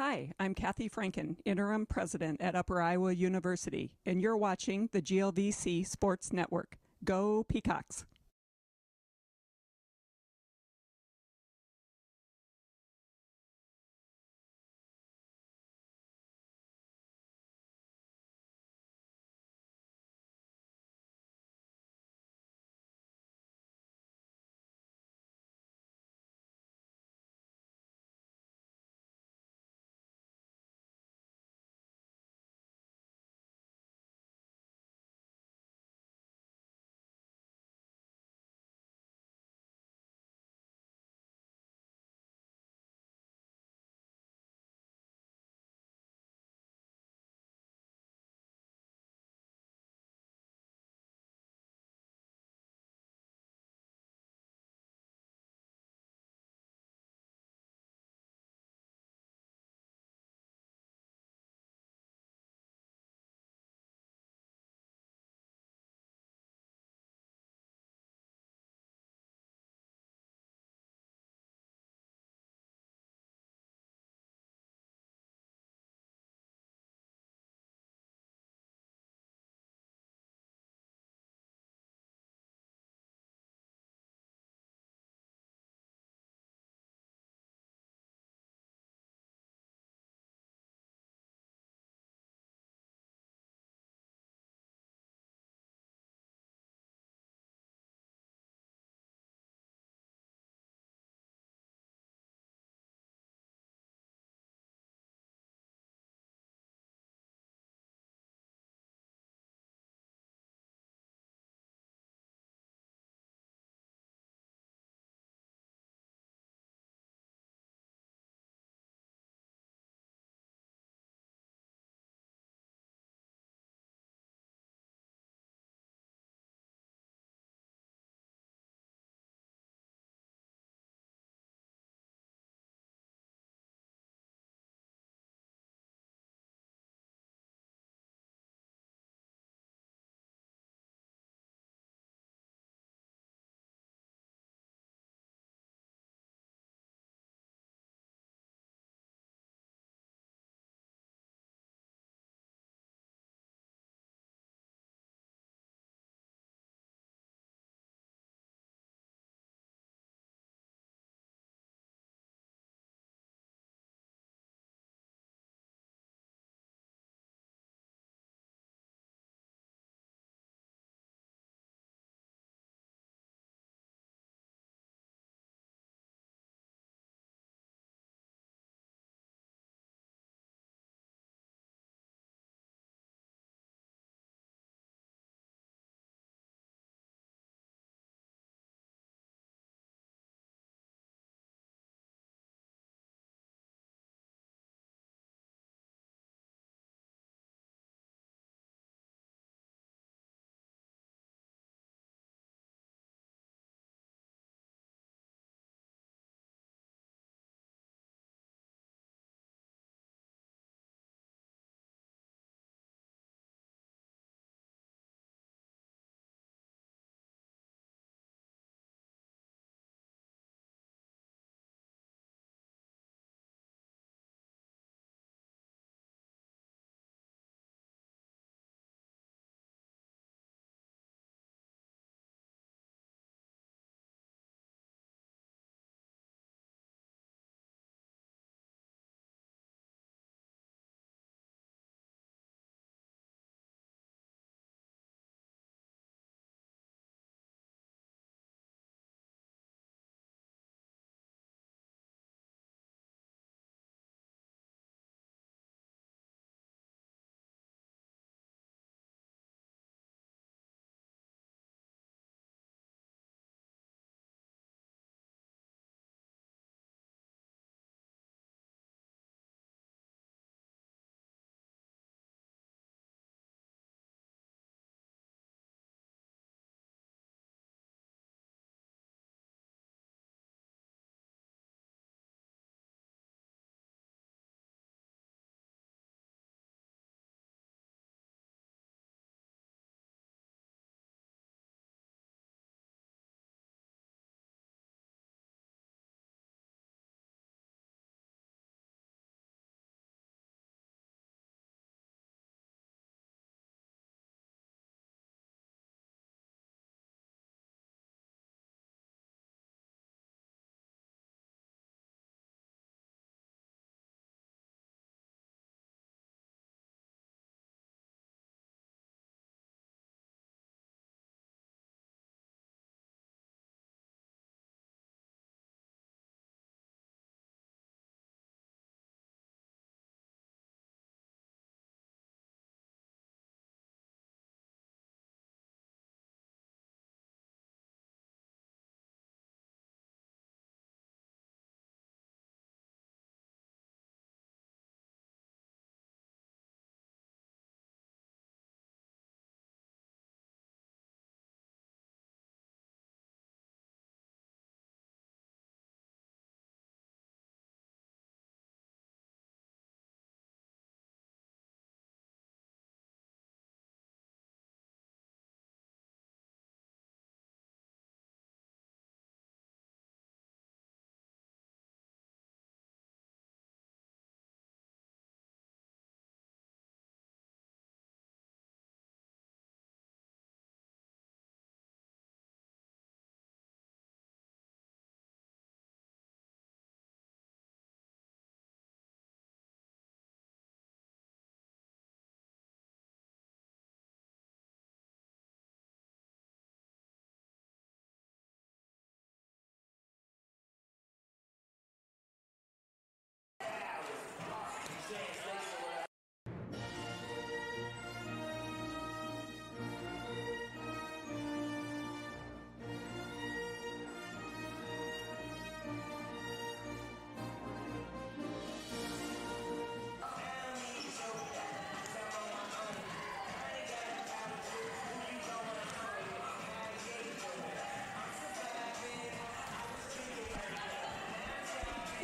Hi, I'm Kathy Franken, Interim President at Upper Iowa University, and you're watching the GLVC Sports Network. Go Peacocks!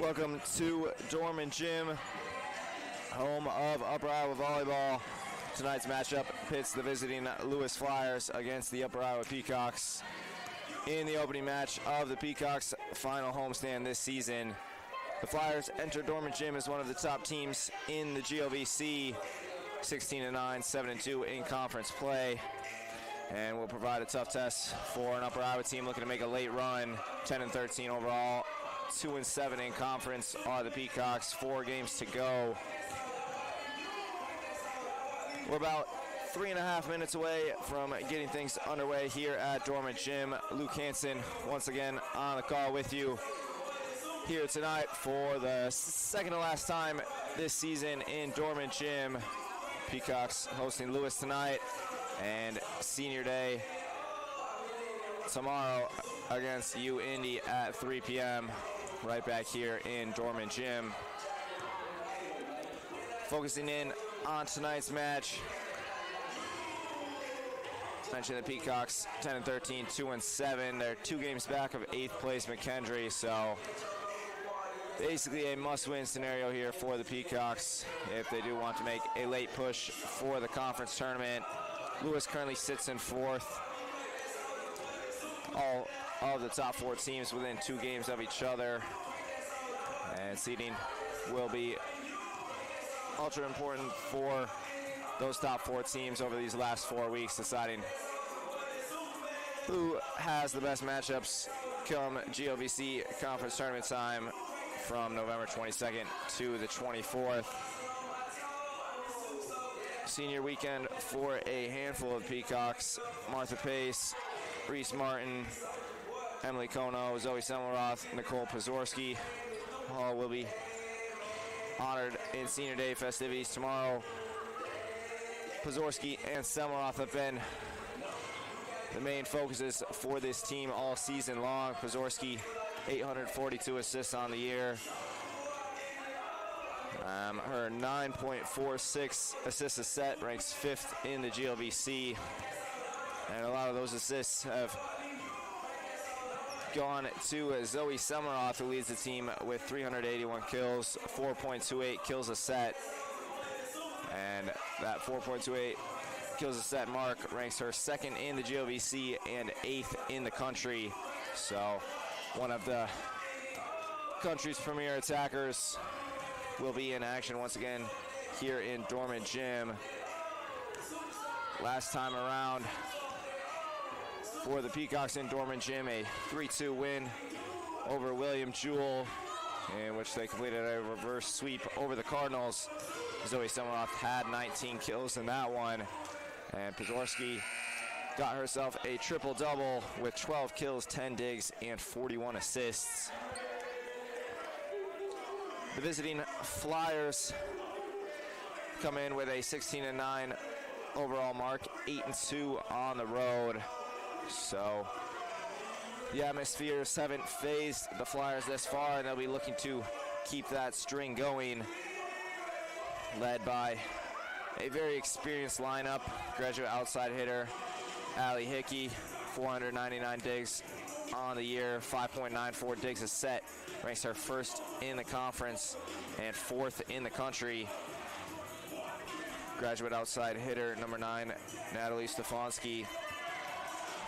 Welcome to Dorman Gym, home of Upper Iowa Volleyball. Tonight's matchup pits the visiting Lewis Flyers against the Upper Iowa Peacocks in the opening match of the Peacocks' final homestand this season. The Flyers enter Dorman Gym as one of the top teams in the GLVC, 16-9, 7-2 in conference play, and will provide a tough test for an Upper Iowa team looking to make a late run, 10-13 overall. 2-7 in conference are the Peacocks. 4 games to go. We're about 3.5 minutes away from getting things underway here at Dorman Gym. Luke Hansen once again on the call with you here tonight for the second to last time this season in Dorman Gym. Peacocks hosting Lewis tonight, and senior day tomorrow against UIndy at 3 p.m. right back here in Dorman Gym. Focusing in on tonight's match. Mentioned the Peacocks 10-13, 2-7. They're 2 games back of 8th place McKendree, so basically a must-win scenario here for the Peacocks if they do want to make a late push for the conference tournament. Lewis currently sits in 4th. All of the top 4 teams within 2 games of each other, and seeding will be ultra important for those top 4 teams over these last 4 weeks, deciding who has the best matchups come GLVC conference tournament time from November 22nd to the 24th. Senior weekend for a handful of Peacocks. Martha Pace, Reese Martin, Emily Kono, Zoe Semmelroth, Nicole Pazorski all will be honored in senior day festivities tomorrow. Pazorski and Semmelroth have been the main focuses for this team all season long. Pazorski, 842 assists on the year. Her 9.46 assists a set ranks 5th in the GLVC. And a lot of those assists have gone to Zoe Semmelroth, who leads the team with 381 kills, 4.28 kills a set. And that 4.28 kills a set mark ranks her 2nd in the GLVC and 8th in the country. So one of the country's premier attackers will be in action once again here in Dorman Gym. Last time around for the Peacocks in Dorman Gym, a 3-2 win over William Jewell, in which they completed a reverse sweep over the Cardinals. Zoe Semmelroth had 19 kills in that one, and Pazorski got herself a triple-double with 12 kills, 10 digs, and 41 assists. The visiting Flyers come in with a 16-9 overall mark, 8-2 on the road. So the atmospheres haven't phased the Flyers this far, and they'll be looking to keep that string going, led by a very experienced lineup. Graduate outside hitter Allie Hickey, 499 digs on the year, 5.94 digs a set, ranks her 1st in the conference and 4th in the country. Graduate outside hitter number 9 Natalie Stefanski,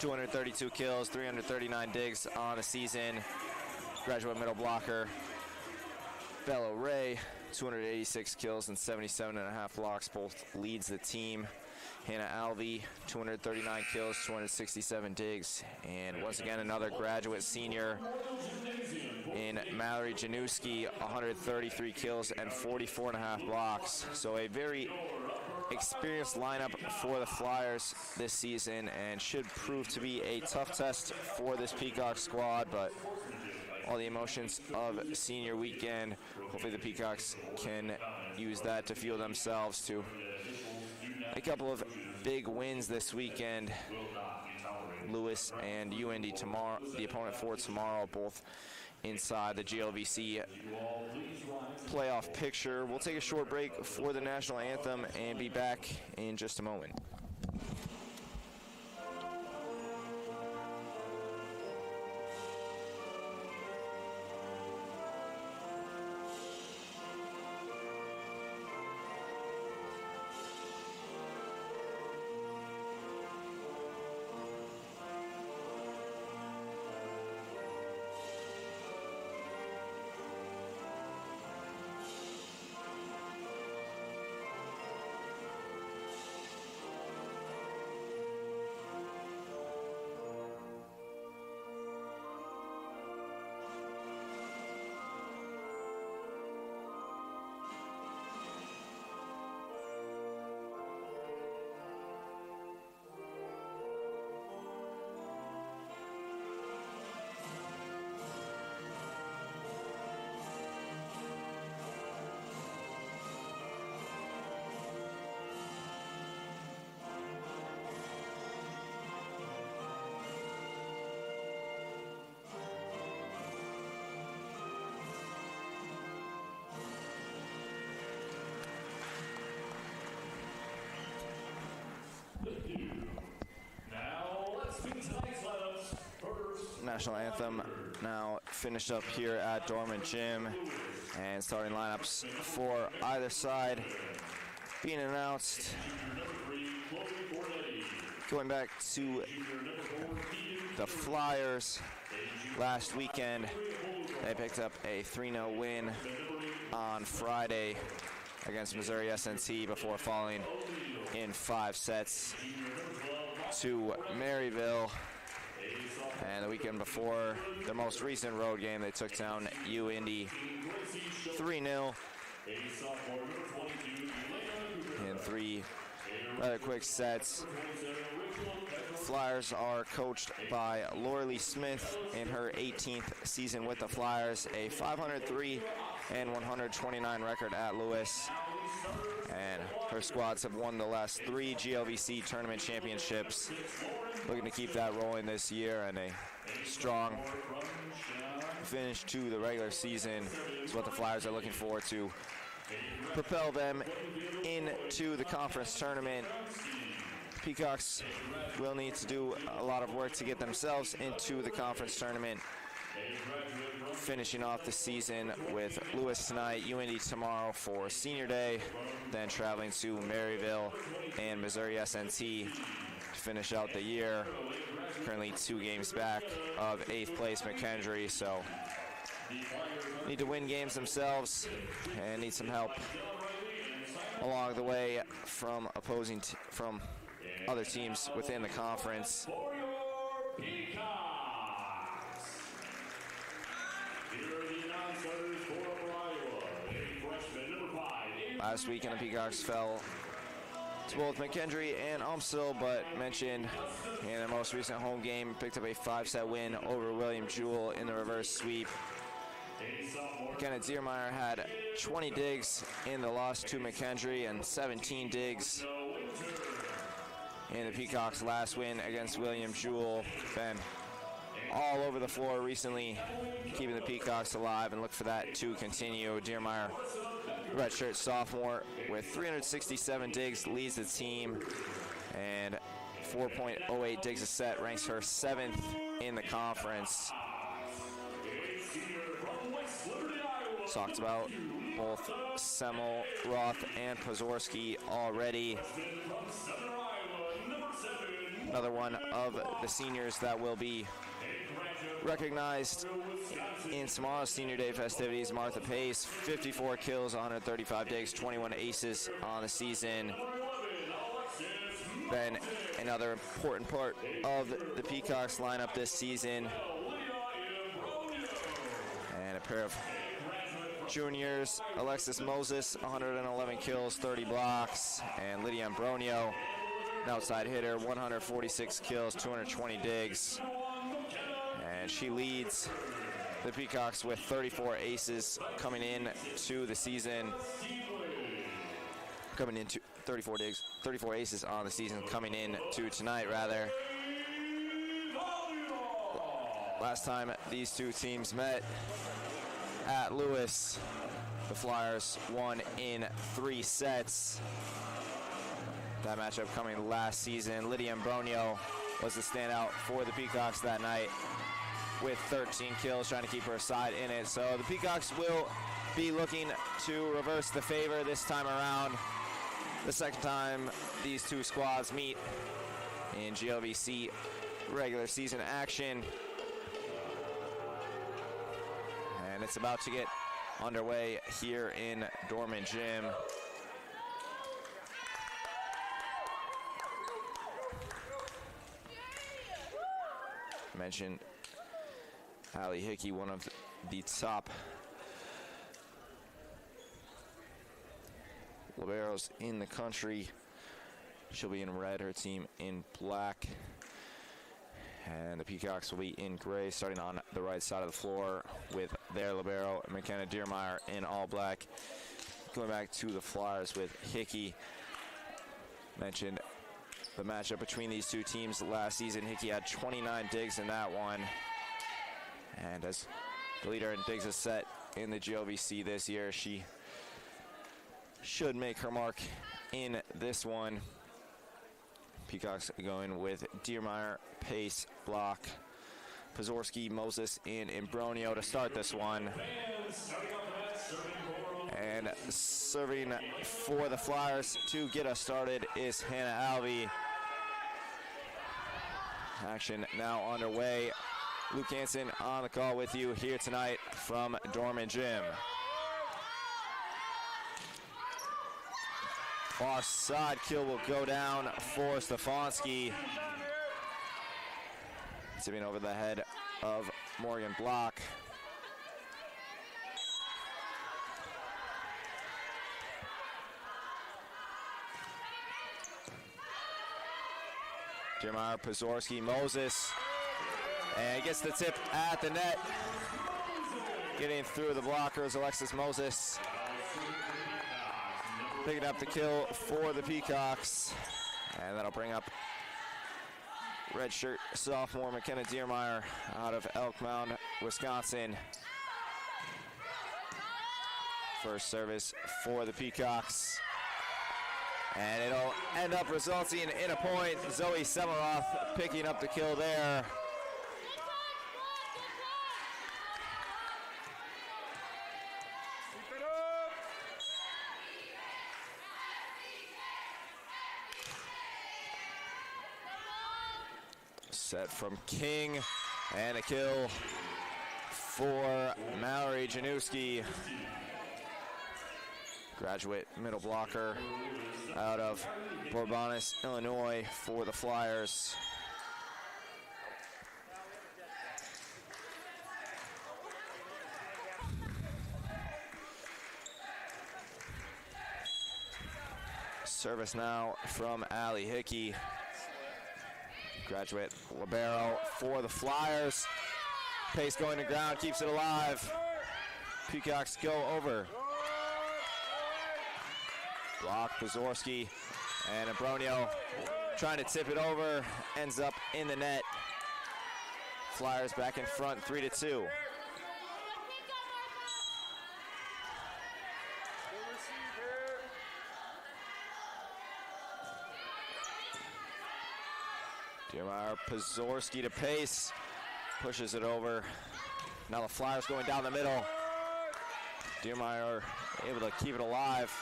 232 kills, 339 digs on the season. Graduate middle blocker Bella Ray, 286 kills and 77.5 blocks, both leads the team. Hannah Alvey, 239 kills, 267 digs, and once again another graduate senior in Mallory Januski, 133 kills and 44.5 blocks. So a very experienced lineup for the Flyers this season, and should prove to be a tough test for this Peacock squad, but all the emotions of senior weekend, hopefully the Peacocks can use that to fuel themselves to a couple of big wins this weekend. Lewis and UIndy tomorrow, the opponent for tomorrow, both inside the GLVC playoff picture. We'll take a short break for the national anthem and be back in just a moment. national anthem now finished up here at Dorman Gym, and starting lineups for either side being announced. Going back to the Flyers, last weekend they picked up a 3-0 win on Friday against Missouri SNC before falling in 5 sets to Maryville. And the weekend before, their most recent road game, they took down UIndy 3-0 in 3 rather quick sets. Flyers are coached by Lorelei Smith in her 18th season with the Flyers, a 503 and 129 record at Lewis. And her squads have won the last 3 GLVC tournament championships. Looking to keep that rolling this year, and a strong finish to the regular season is what the Flyers are looking for to propel them into the conference tournament. Peacocks will need to do a lot of work to get themselves into the conference tournament, finishing off the season with Lewis tonight, UIndy tomorrow for Senior Day, then traveling to Maryville and Missouri SNT to finish out the year. Currently 2 games back of 8th place McKendree, so need to win games themselves and need some help along the way from from other teams within the conference. Last weekend, the Peacocks fell to both McKendree and UMSL, but mentioned in their most recent home game, picked up a 5-set win over William Jewell in the reverse sweep. Kenneth Ziermeyer had 20 digs in the loss to McKendree and 17 digs in the Peacocks' last win against William Jewell. Been all over the floor recently, keeping the Peacocks alive, and look for that to continue. Diermeyer, redshirt sophomore, with 367 digs, leads the team, and 4.08 digs a set, ranks her 7th in the conference. Talked about both Semmel, Roth, and Pozorski already. Another one of the seniors that will be recognized in tomorrow's Senior Day festivities, Martha Pace, 54 kills, 135 digs, 21 aces on the season. Been another important part of the Peacocks lineup this season. And a pair of juniors, Alexis Moses, 111 kills, 30 blocks, and Lydia Ambronio, an outside hitter, 146 kills, 220 digs. And she leads the Peacocks with 34 aces coming in to the season. Coming into 34 digs, 34 aces on the season coming in to tonight, rather. Last time these two teams met at Lewis, the Flyers won in 3 sets. That matchup coming last season. Lydia Ambronio was the standout for the Peacocks that night with 13 kills, trying to keep her side in it. So the Peacocks will be looking to reverse the favor this time around. The second time these two squads meet in GLVC regular season action. And it's about to get underway here in Dorman Gym. Mentioned Allie Hickey, one of the top liberos in the country. She'll be in red, her team in black. And the Peacocks will be in gray, starting on the right side of the floor with their libero, McKenna Diermeyer, in all black. Going back to the Flyers with Hickey. Mentioned the matchup between these two teams last season. Hickey had 29 digs in that one. And as the leader in digs a set in the GLVC this year, she should make her mark in this one. Peacocks going with Diermeyer, Pace, Block, Pazorski, Moses, and Imbronio to start this one. And serving for the Flyers to get us started is Hannah Alvey. Action now underway. Luke Hansen on the call with you here tonight from Dorman Gym. Far side kill will go down for Stefanski. Tipping over the head of Morgan Block. Jeremiah Pazorski, Moses, and gets the tip at the net. Getting through the blockers, Alexis Moses. Picking up the kill for the Peacocks. And that'll bring up redshirt sophomore McKenna Diermeyer out of Elk Mound, Wisconsin. First service for the Peacocks. And it'll end up resulting in a point. Zoe Semaroth picking up the kill there. Set from King, and a kill for Mallory Januski. Graduate middle blocker out of Bourbonnais, Illinois for the Flyers. Service now from Allie Hickey. Graduate libero for the Flyers. Pace going to ground, keeps it alive. Peacocks go over. Block, Pazorski, and Imbronio trying to tip it over. Ends up in the net. Flyers back in front, 3-2. Diermeyer, Pazorski to Pace, pushes it over. Now the Flyers going down the middle. Diermeyer able to keep it alive.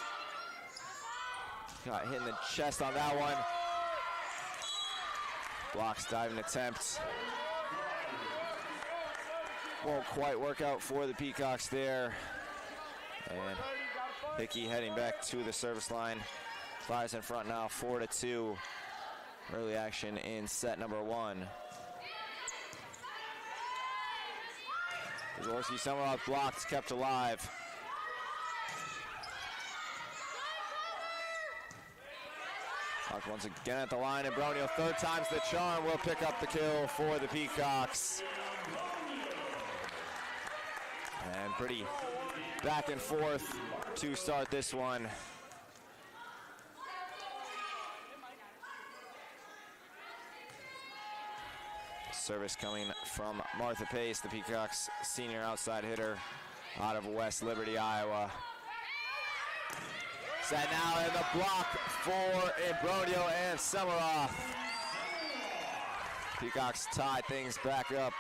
Got hit in the chest on that one. Blocks diving attempt. Won't quite work out for the Peacocks there. And Hickey heading back to the service line. Flyers in front now, 4-2. Early action in set number one. Pazorski somehow blocked, kept alive. Blocked once again at the line. Imbronio, third time's the charm, will pick up the kill for the Peacocks. And pretty back and forth to start this one. Service coming from Martha Pace, the Peacocks senior outside hitter out of West Liberty, Iowa. Set now in the block for Imbronio and Semaroth. Peacocks tie things back up.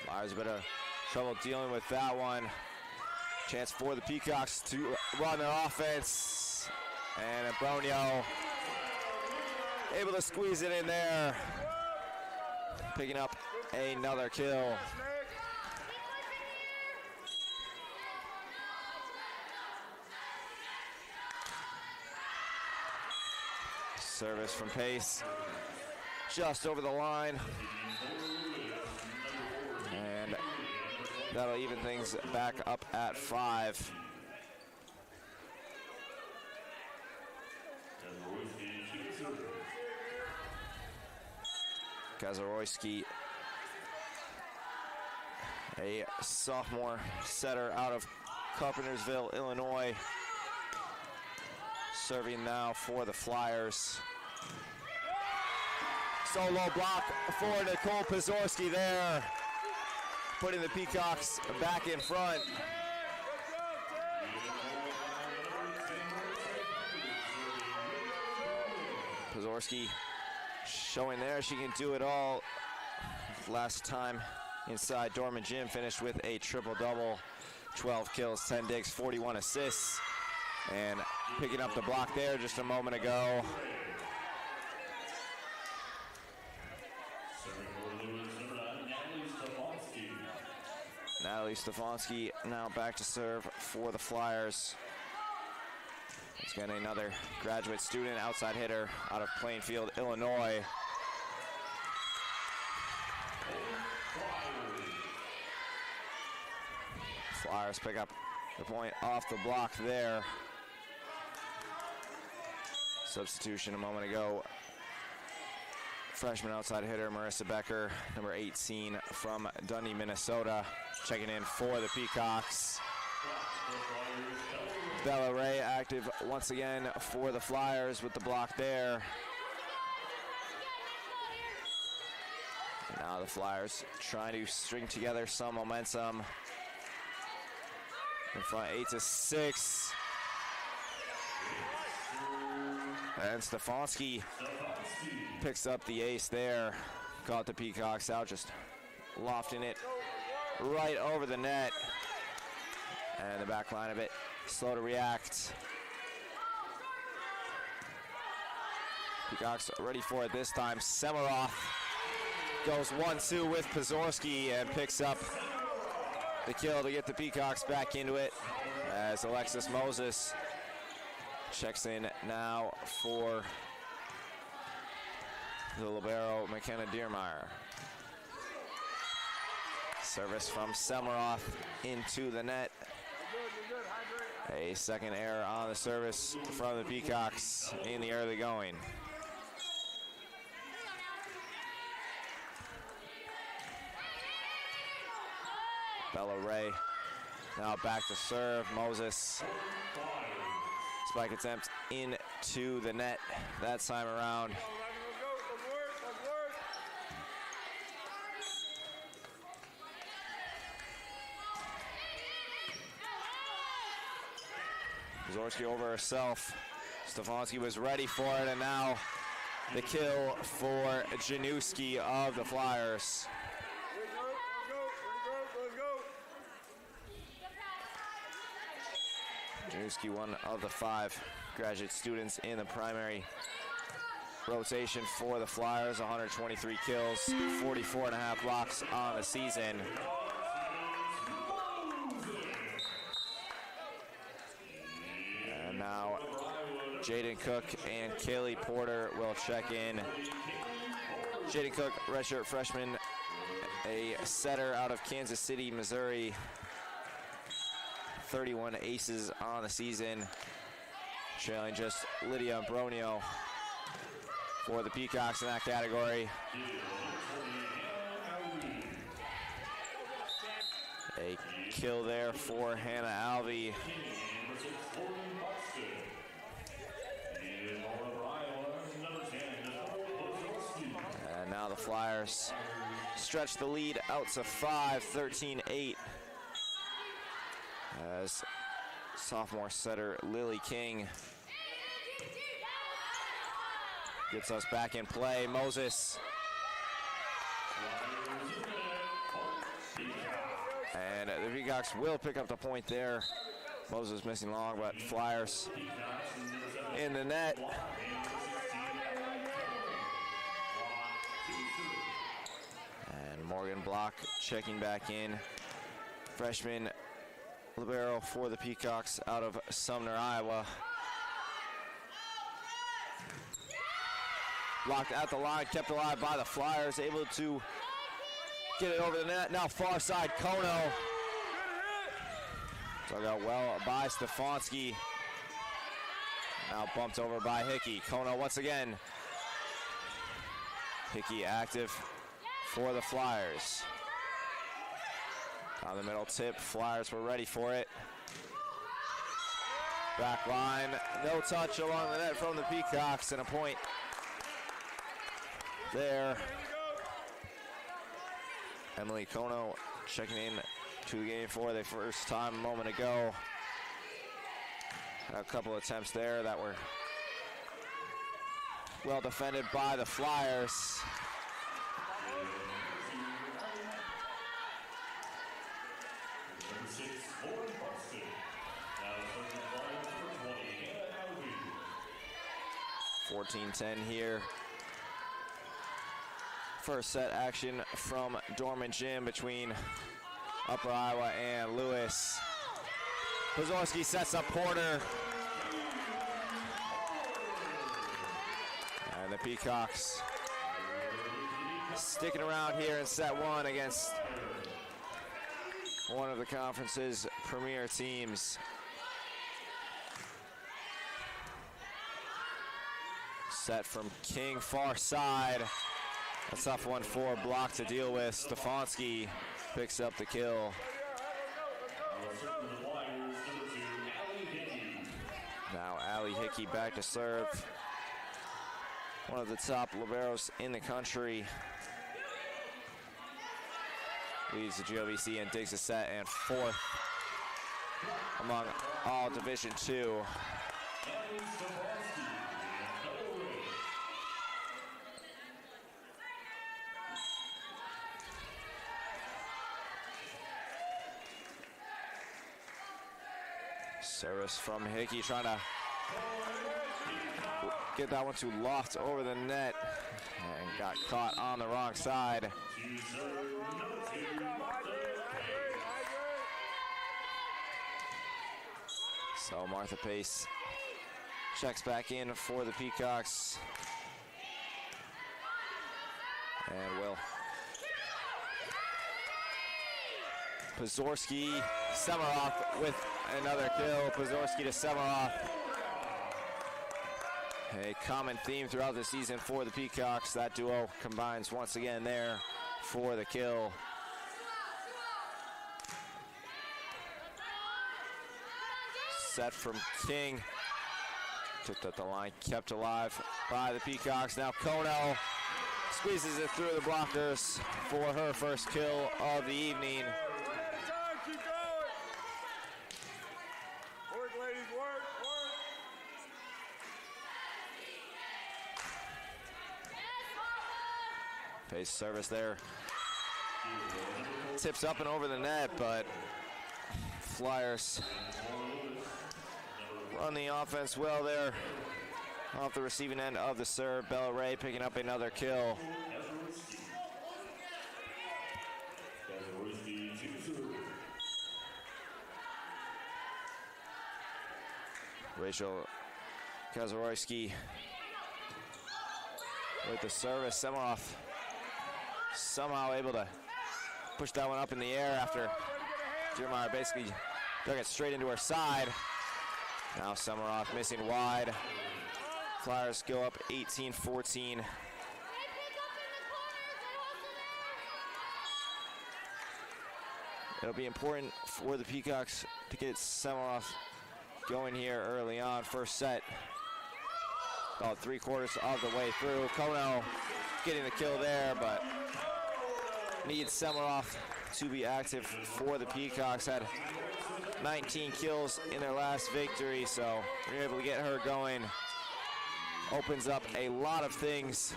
Flyers a bit of trouble dealing with that one. Chance for the Peacocks to run their offense. And Imbronio able to squeeze it in there. Picking up another kill. Service from Pace. Just over the line. And that'll even things back up at 5. Kazarowski, a sophomore setter out of Carpentersville, Illinois, serving now for the Flyers. Solo block for Nicole Pazorski there, putting the Peacocks back in front. Pazorski showing there she can do it all. Last time inside Dorman Gym finished with a triple-double, 12 kills, 10 digs, 41 assists. And picking up the block there just a moment ago. Natalie Stefanski now back to serve for the Flyers. It's got another graduate student, outside hitter out of Plainfield, Illinois. Flyers pick up the point off the block there. Substitution a moment ago. Freshman outside hitter Marissa Becker, number 18 from Dundee, Minnesota, checking in for the Peacocks. Bella Ray active once again for the Flyers with the block there. And now the Flyers trying to string together some momentum. In front 8-6. And Stefanski picks up the ace there. Caught the Peacocks out, just lofting it right over the net. And the back line a bit slow to react. Peacocks ready for it this time. Semiroff goes 1-2 with Pazorski and picks up the kill to get the Peacocks back into it, as Alexis Moses checks in now for the libero McKenna Diermeyer. Service from Semiroff into the net. A second error on the service from the Peacocks in the early going. Bella Ray now back to serve. Moses. Spike attempt into the net that time around. Pazorski over herself. Stefanski was ready for it, and now the kill for Januski of the Flyers. Januski, one of the 5 graduate students in the primary rotation for the Flyers. 123 kills, 44.5 blocks on the season. And now Jaden Cook and Kaylee Porter will check in. Jaden Cook, redshirt freshman, a setter out of Kansas City, Missouri. 31 aces on the season, trailing just Lydia Bronio for the Peacocks in that category. A kill there for Hannah Alvey. And now the Flyers stretch the lead out to 5, 13-8. As sophomore setter Lily King gets us back in play. Moses. And the Peacocks will pick up the point there. Moses missing long, but Flyers in the net. And Morgan Block checking back in. Freshman libero for the Peacocks out of Sumner, Iowa. Blocked at the line, kept alive by the Flyers, able to get it over the net. Now far side, Kono. Dug out well by Stefanski. Now bumped over by Hickey. Kono once again. Hickey active for the Flyers. On the middle tip, Flyers were ready for it. Back line, no touch along the net from the Peacocks, and a point there. Emily Kono checking in to the game for the first time a moment ago. A couple attempts there that were Well defended by the Flyers. Number 6, Lauren Buxton. Now starting the line for 20, Anna Alvey. 14-10 here. First set action from Dorman Gym between Upper Iowa and Lewis. Pozorski sets up Porter. And the Peacocks sticking around here in set one against one of the conference's premier teams. Set from King, far side. A tough one for Block to deal with. Stefanski picks up the kill. Now Allie Hickey back to serve. One of the top liberos in the country. Leads the GLVC and digs a set and fourth among all Division II. Service from Hickey, trying to get that one to Loft over the net and got caught on the wrong side. So Martha Pace checks back in for the Peacocks. And will. Pozorski, Semaroff with another kill. Pozorski to Semaroff. A common theme throughout the season for the Peacocks. That duo combines once again there for the kill. Set from King. Tipped up the line, kept alive by the Peacocks. Now Kono squeezes it through the blockers for her first kill of the evening. Pace service there. Tips up and over the net, but Flyers run the offense well there. Off the receiving end of the serve, Bella Ray picking up another kill. Rachel Kazaroyski with the service. Semaroff somehow able to push that one up in the air after Diermeyer basically dug it straight into her side. Now Semaroff missing wide. Flyers go up 18-14. It'll be important for the Peacocks to get Semaroff going here early on. First set, about 3/4 of the way through. Kono getting the kill there, but needs Semaroff to be active for the Peacocks. Had 19 kills in their last victory, so we're able to get her going. Opens up a lot of things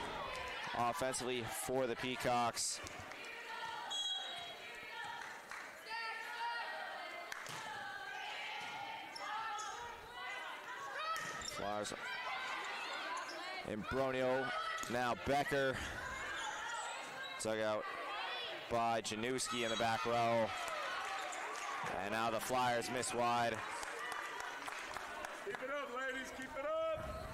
offensively for the Peacocks. Flyers in Bronio, now Becker. Dug out by Januski in the back row. And now the Flyers miss wide. Keep it up, ladies, keep it up.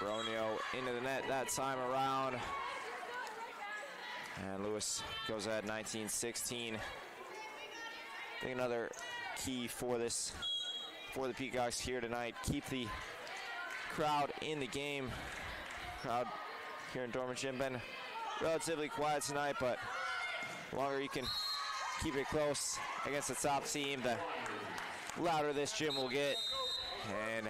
Bronio into the net that time around. And Lewis goes ahead 19-16. I think another key for this, for the Peacocks here tonight, keep the crowd in the game. Crowd here in Dorman Gym been relatively quiet tonight, but the longer you can keep it close against the top team, the louder this gym will get. And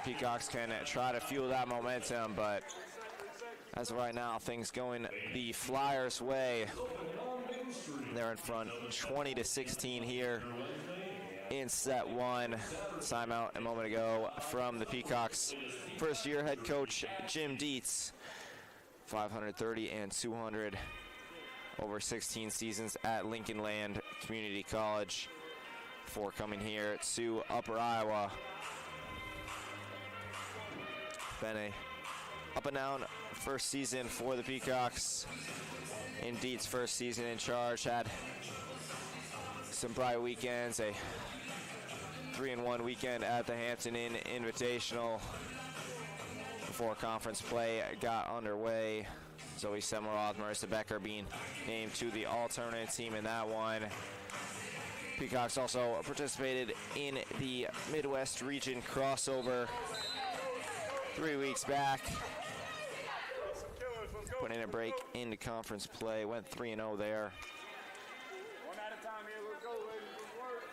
Peacocks can try to fuel that momentum, but as of right now, things going the Flyers' way. They're in front 20-16 here in set one. Timeout a moment ago from the Peacocks. First-year head coach Jim Dietz, 530 and 200 over 16 seasons at Lincoln Land Community College before coming here to Upper Iowa. Been a up and down first season for the Peacocks. In Dietz' first season in charge, had some bright weekends, a 3-1 weekend at the Hampton Inn Invitational before conference play got underway. Zoe Semiroth, Marissa Becker being named to the all-tournament team in that one. Peacocks also participated in the Midwest Region crossover 3 weeks back. Putting a break into conference play, went 3-0 there. One at a time here, let's go, ladies, let's work.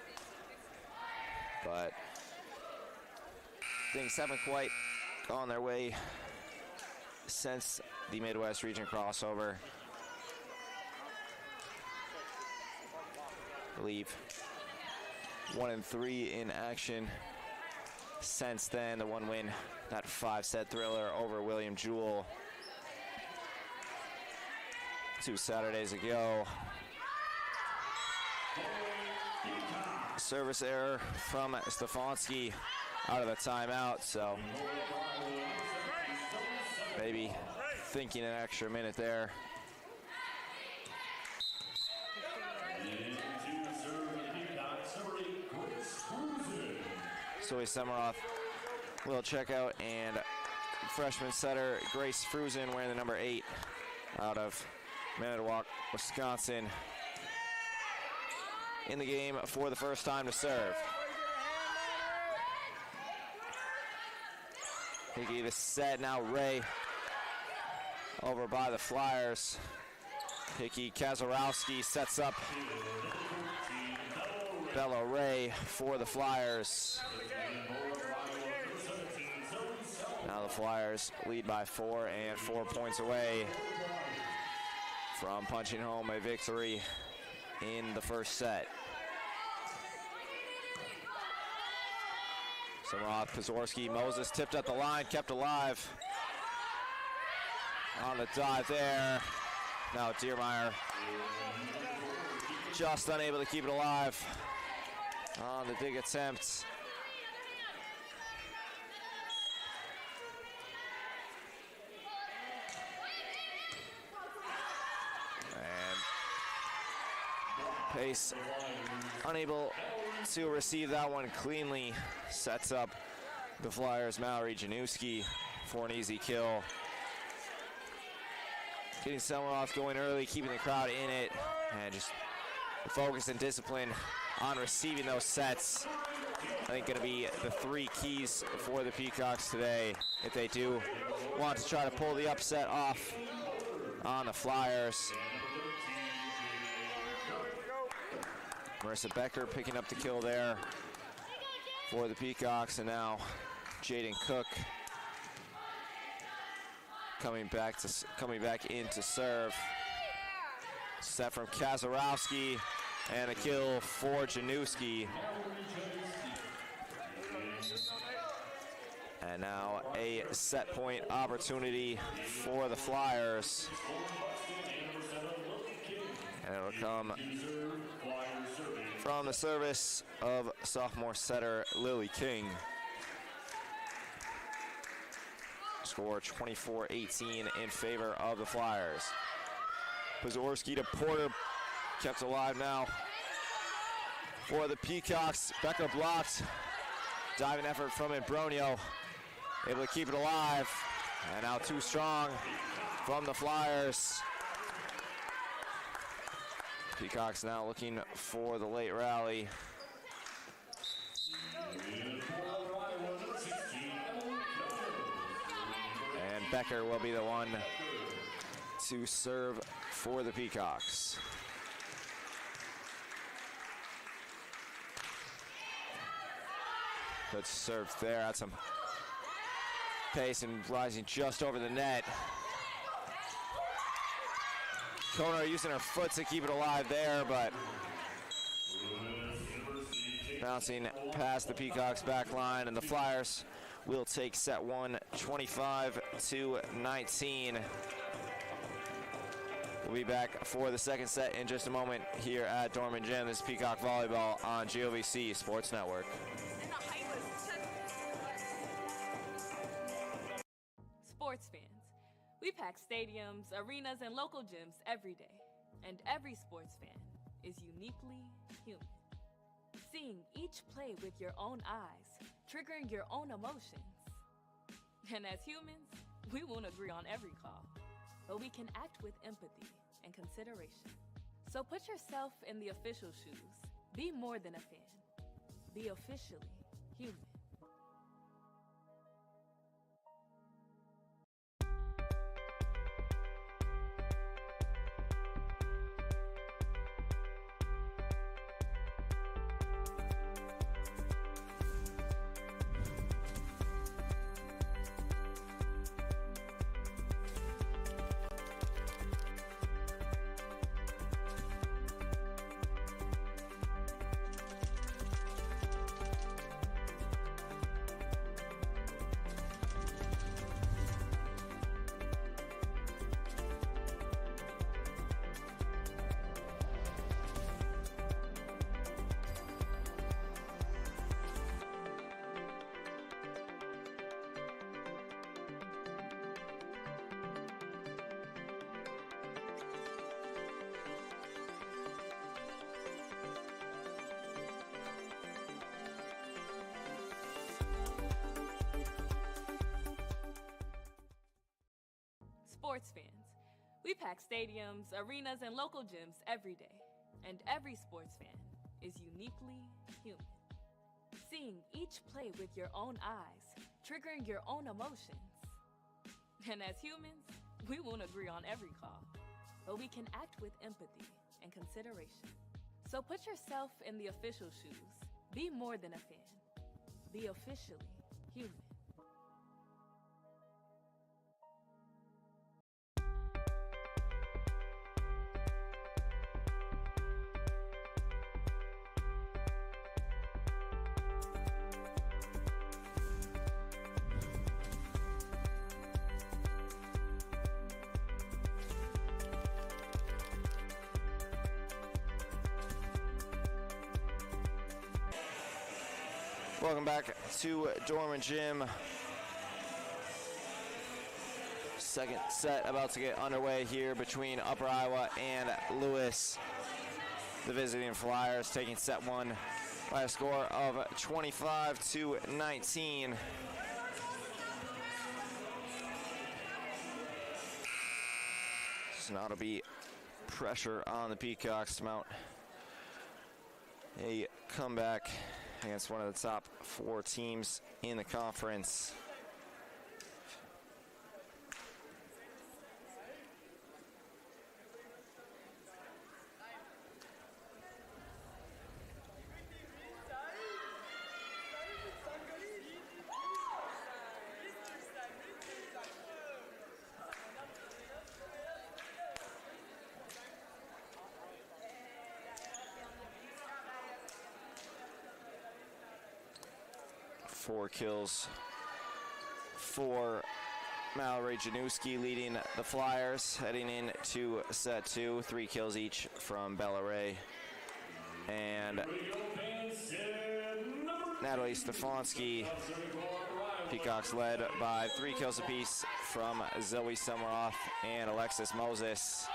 But things haven't quite gone their way since the Midwest Region crossover. I believe 1-3 in action since then. The one win, that 5-set thriller over William Jewell 2 Saturdays ago. Service error from Stefanski out of the timeout, so maybe thinking an extra minute there. Zoe Semiroth will check out, and freshman setter Grace Fruzen wearing the number 8 out of Manitowoc, Wisconsin, in the game for the first time to serve. Hickey the set, now Ray over by the Flyers. Hickey Kazarowski sets up Bella Ray for the Flyers. Now the Flyers lead by 4 and 4 points away from punching home a victory in the first set. Semiroth, Pazorski, Moses tipped at the line, kept alive. On the dive there. Now Diermeyer just unable to keep it alive on the dig attempt. Pace unable to receive that one cleanly. Sets up the Flyers' Mallory Janewski for an easy kill. Getting Semiroth going early, keeping the crowd in it, and just the focus and discipline on receiving those sets. I think going to be the 3 keys for the Peacocks today if they do want to try to pull the upset off on the Flyers. Marissa Becker picking up the kill there for the Peacocks, and now Jaden Cook coming back in to serve. Set from Kazarowski, and a kill for Janewski. And now a set point opportunity for the Flyers. And it'll come from the service of sophomore setter Lily King. Score 24-18 in favor of the Flyers. Pazorski to Porter, kept alive now for the Peacocks. Becker blocked. Diving effort from Imbronio, able to keep it alive. And now too strong from the Flyers. Peacocks now looking for the late rally. And Becker will be the one to serve for the Peacocks. Good serve there. That's some pace and rising just over the net. Konar using her foot to keep it alive there, but bouncing past the Peacocks back line, and the Flyers will take set one, 25-19. We'll be back for the second set in just a moment here at Dorman Gym. This is Peacock Volleyball on GOVC Sports Network. Sports fans, we pack stadiums, arenas, and local gyms every day. And every sports fan is uniquely human. Seeing each play with your own eyes, triggering your own emotions. And as humans, we won't agree on every call, but we can act with empathy and consideration. So put yourself in the official shoes. Be more than a fan. Be officially human. Sports fans, we pack stadiums, arenas, and local gyms every day. And every sports fan is uniquely human. Seeing each play with your own eyes, triggering your own emotions. And as humans, we won't agree on every call, but we can act with empathy and consideration. So put yourself in the official shoes. Be more than a fan. Be officially human. Welcome back to Dorman Gym. Second set about to get underway here between Upper Iowa and Lewis. The visiting Flyers taking set one by a score of 25-19. So now it'll be pressure on the Peacocks to mount a comeback against one of the top four teams in the conference. Four kills for Mallory Januski, leading the Flyers heading into set two. 3 kills each from Bella Ray and Natalie Stefanski. Peacocks led by 3 kills apiece from Zoe Summeroff and Alexis Moses.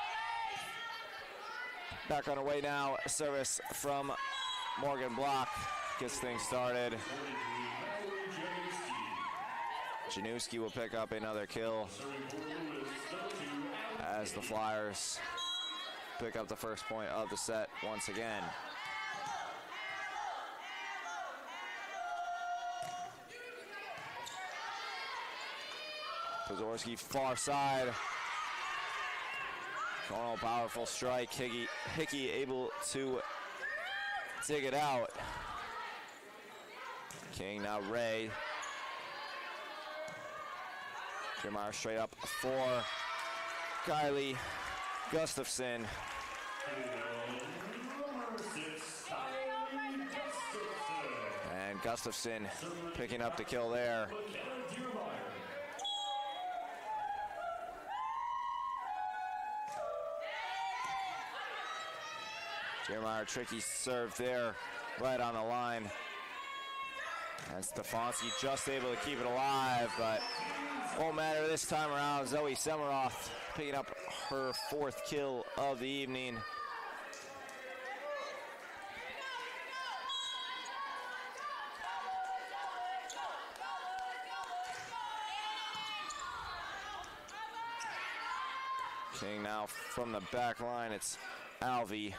Back on our way now. Service from Morgan Block gets things started. Januski will pick up another kill as the Flyers pick up the first point of the set once again. Pozorski far side. Cornell powerful strike. Hickey able to dig it out. King now Ray. Jermeyer straight up for Kylie. Gustafson. And Gustafson picking up the kill there. Diermeyer, tricky serve there, right on the line. And Stefanski just able to keep it alive, but won't matter this time around. Zoe Semiroth picking up her 4th kill of the evening. King now from the back line, it's Alvey.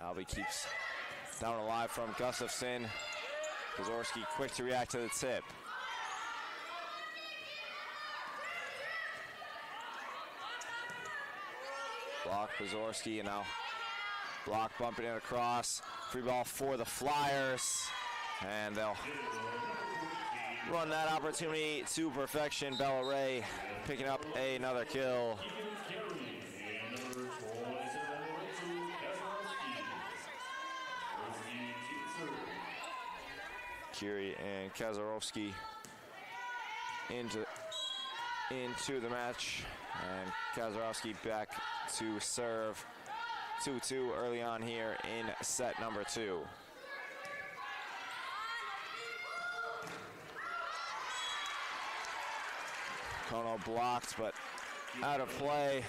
Alvey keeps down alive from Gustafson. Pazorski quick to react to the tip. Block Pazorski, and now block bumping it across. Free ball for the Flyers, and they'll run that opportunity to perfection. Bella Ray picking up another kill. Curie and Kazarovski into the match, and Kazarovski back to serve. 2-2 early on here in set number 2. Kono blocked, but out of play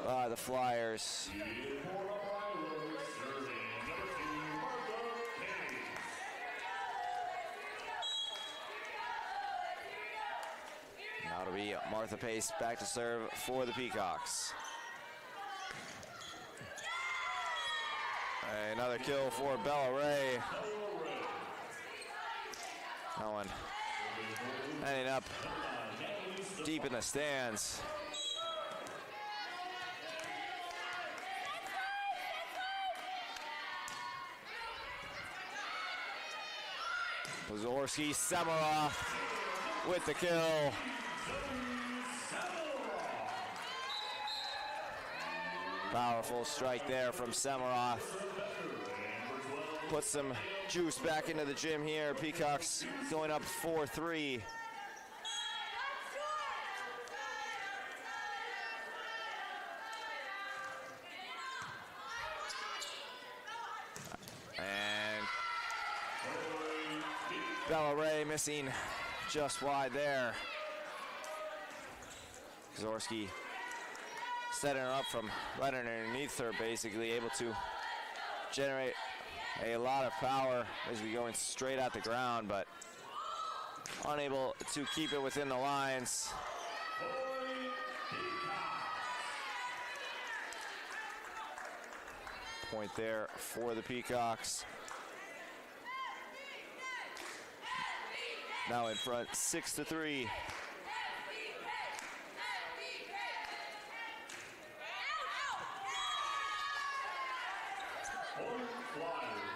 by the Flyers. Now it'll be Martha Pace back to serve for the Peacocks. Another kill for Bella Ray. That one ending up deep in the stands. Pazorski, Semiroth with the kill. Powerful strike there from Semiroth. Puts some juice back into the gym here. Peacocks going up 4-3. And Bella Ray missing just wide there. Zorski setting her up from right underneath her, basically able to generate a lot of power as we going straight at the ground, but unable to keep it within the lines. Point there for the Peacocks. Now in front, 6-3.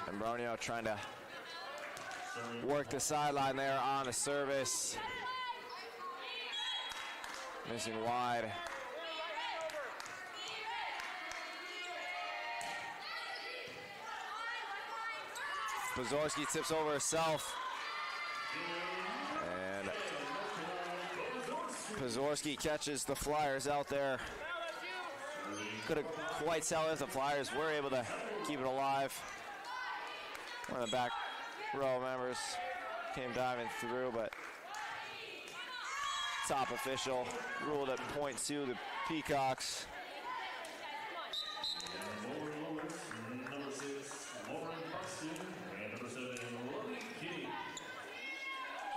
And Bronio trying to work the sideline there on the service. Missing wide. Pazorski tips over herself. And Pazorski catches the Flyers out there. Couldn't quite tell if the Flyers were able to keep it alive. One of the back row members came diving through, but top official ruled at point to the Peacocks. Number 6, Lauren Buxton, and number 7, Lori King.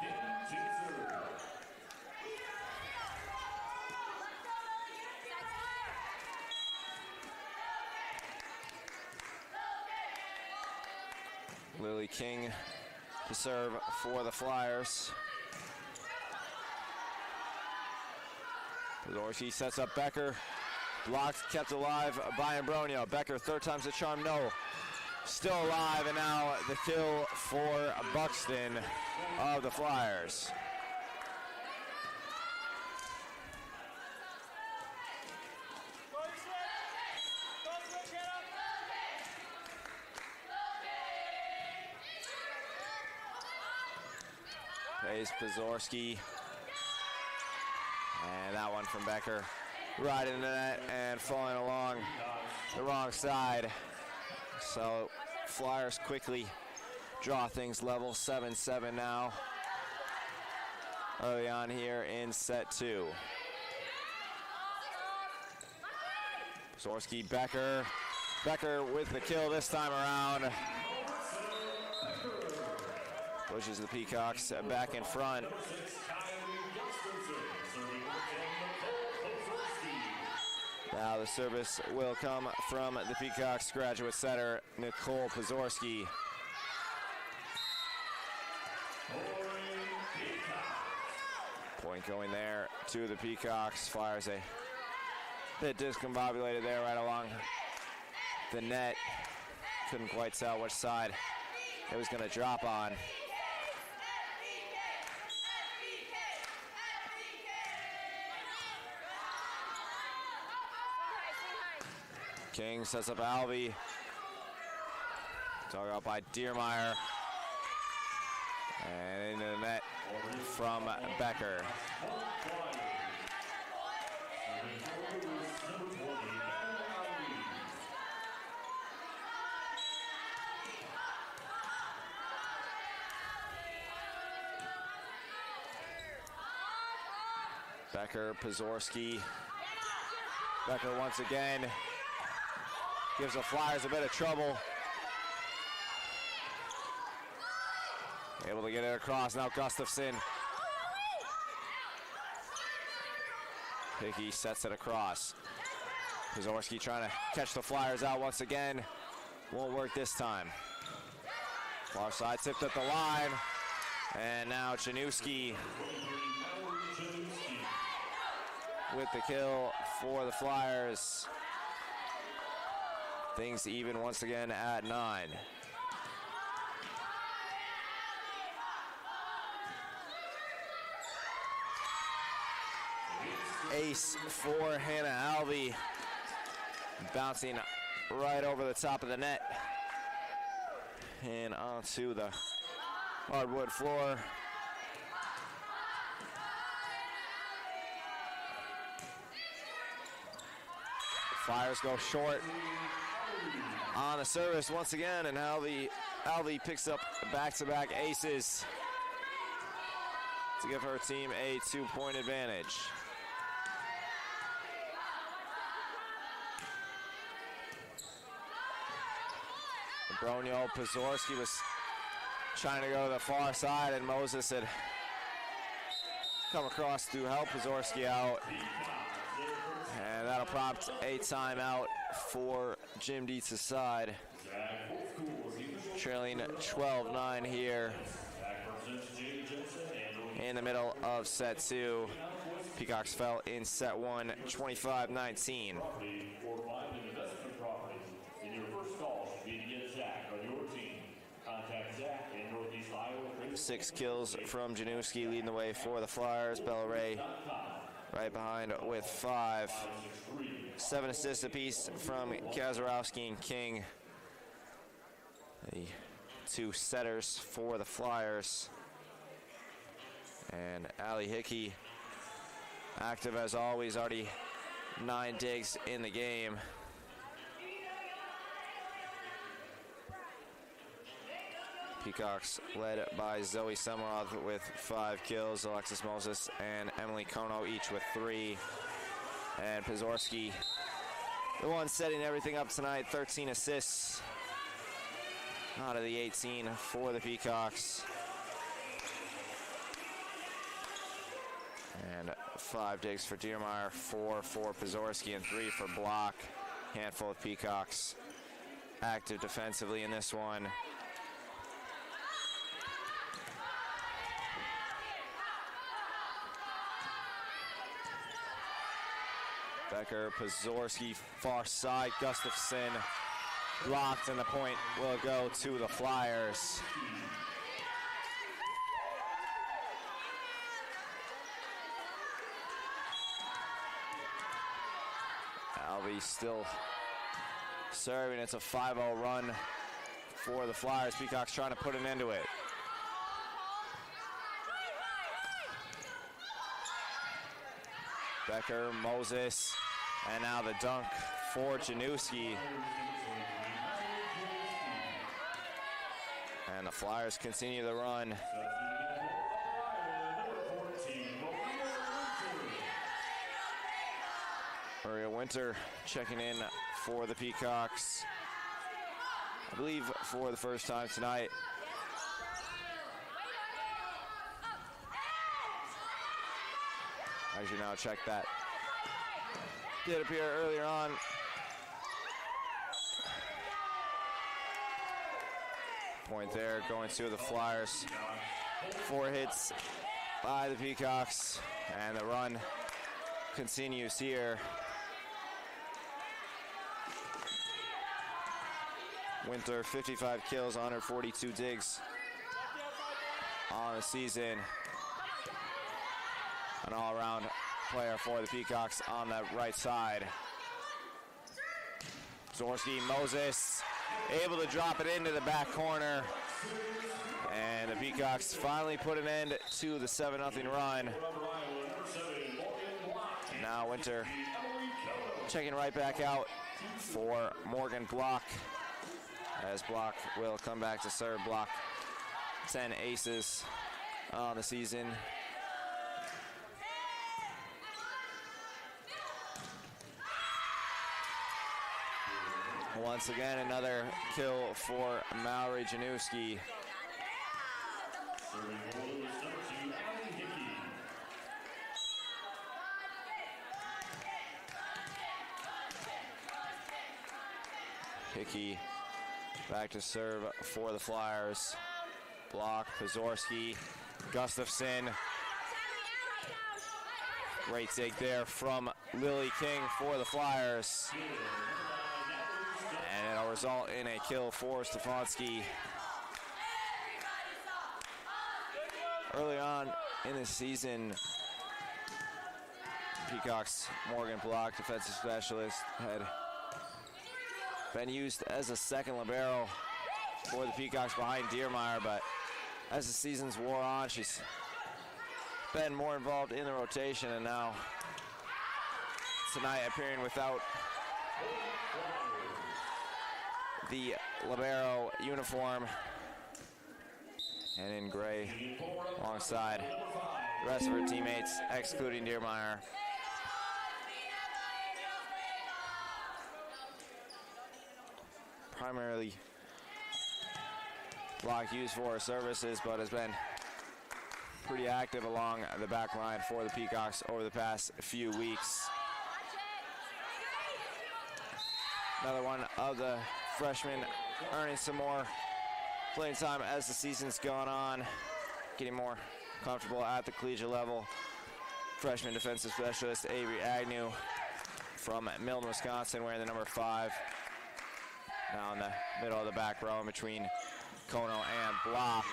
King to serve. Lily King to serve for the Flyers. Pazorski sets up Becker. Blocked, kept alive by Ambronio. Becker, third time's the charm, no. Still alive, and now the kill for Buxton of the Flyers. Face Pazorski. And that one from Becker. Right into the net and falling along the wrong side. So Flyers quickly draw things level, 7-7 now. Early on here in set 2. Pazorski, Becker. Becker with the kill this time around. Pushes the Peacocks back in front. Now the service will come from the Peacocks graduate setter, Nicole Pazorski. Point going there to the Peacocks. Flyers a bit discombobulated there right along the net. Couldn't quite tell which side it was going to drop on. King sets up Alvey. Dug out by Diermeyer. And into the net from Becker. Becker, Pazorski. Becker once again gives the Flyers a bit of trouble. Able to get it across. Now Gustafson. Hickey sets it across. Pazorski trying to catch the Flyers out once again. Won't work this time. Far side tipped at the line. And now Janewski with the kill for the Flyers. Things even once again at 9. Ace for Hannah Alvey. Bouncing right over the top of the net and onto the hardwood floor. Flyers go short on the service once again, and Alvey picks up back-to-back aces to give her team a 2-point advantage. Bronio Pazorski was trying to go to the far side, and Moses had come across to help Pazorski out. And that'll prompt a timeout for Jim Dietz's side. Trailing 12-9 here in the middle of set 2. Peacocks fell in set 1, 25-19. 6 kills from Janewski leading the way for the Flyers. Bellaray right behind with 5. 7 assists apiece from Kazarowski and King. The 2 setters for the Flyers. And Allie Hickey active as always, already 9 digs in the game. Peacocks led by Zoe Semaroth with 5 kills, Alexis Moses and Emily Kono each with 3. And Pazorski, the one setting everything up tonight, 13 assists out of the 18 for the Peacocks. And 5 digs for Diermeyer, 4 for Pazorski, and 3 for Block. Handful of Peacocks active defensively in this one. Becker, Pazorski, far side, Gustafson blocked, and the point will go to the Flyers. Alvey still serving. It's a 5-0 run for the Flyers. Peacocks trying to put an end to it. Becker, Moses, and now the dunk for Janewski. And the Flyers continue the run. Maria Winter checking in for the Peacocks, I believe for the first time tonight. As you now check that. Did appear earlier on. Point there going to the Flyers. 4 hits by the Peacocks, and the run continues here. Winter, 55 kills, 142 digs on the season. An all-around player for the Peacocks on the right side. Zorski, Moses, able to drop it into the back corner. And the Peacocks finally put an end to the 7-0 run. Now Winter checking right back out for Morgan Block, as Block will come back to serve. Block 10 aces on the season. Once again, another kill for Mallory Janewski. Hickey back to serve for the Flyers. Block, Pazorski, Gustafson. Great dig there from Lily King for the Flyers. And it'll result in a kill for Stefanski. Early on in the season, Peacocks Morgan Block, defensive specialist, had been used as a second libero for the Peacocks behind Diermeyer, but as the seasons wore on, she's been more involved in the rotation, and now tonight appearing without the libero uniform and in gray alongside the rest of her teammates, excluding Diermeyer. Primarily Block used for her services, but has been pretty active along the back line for the Peacocks over the past few weeks. Another one of the freshmen earning some more playing time as the season's gone on, getting more comfortable at the collegiate level. Freshman defensive specialist Avery Agnew from Milton, Wisconsin, wearing the number 5. Now in the middle of the back row in between Kono and Block.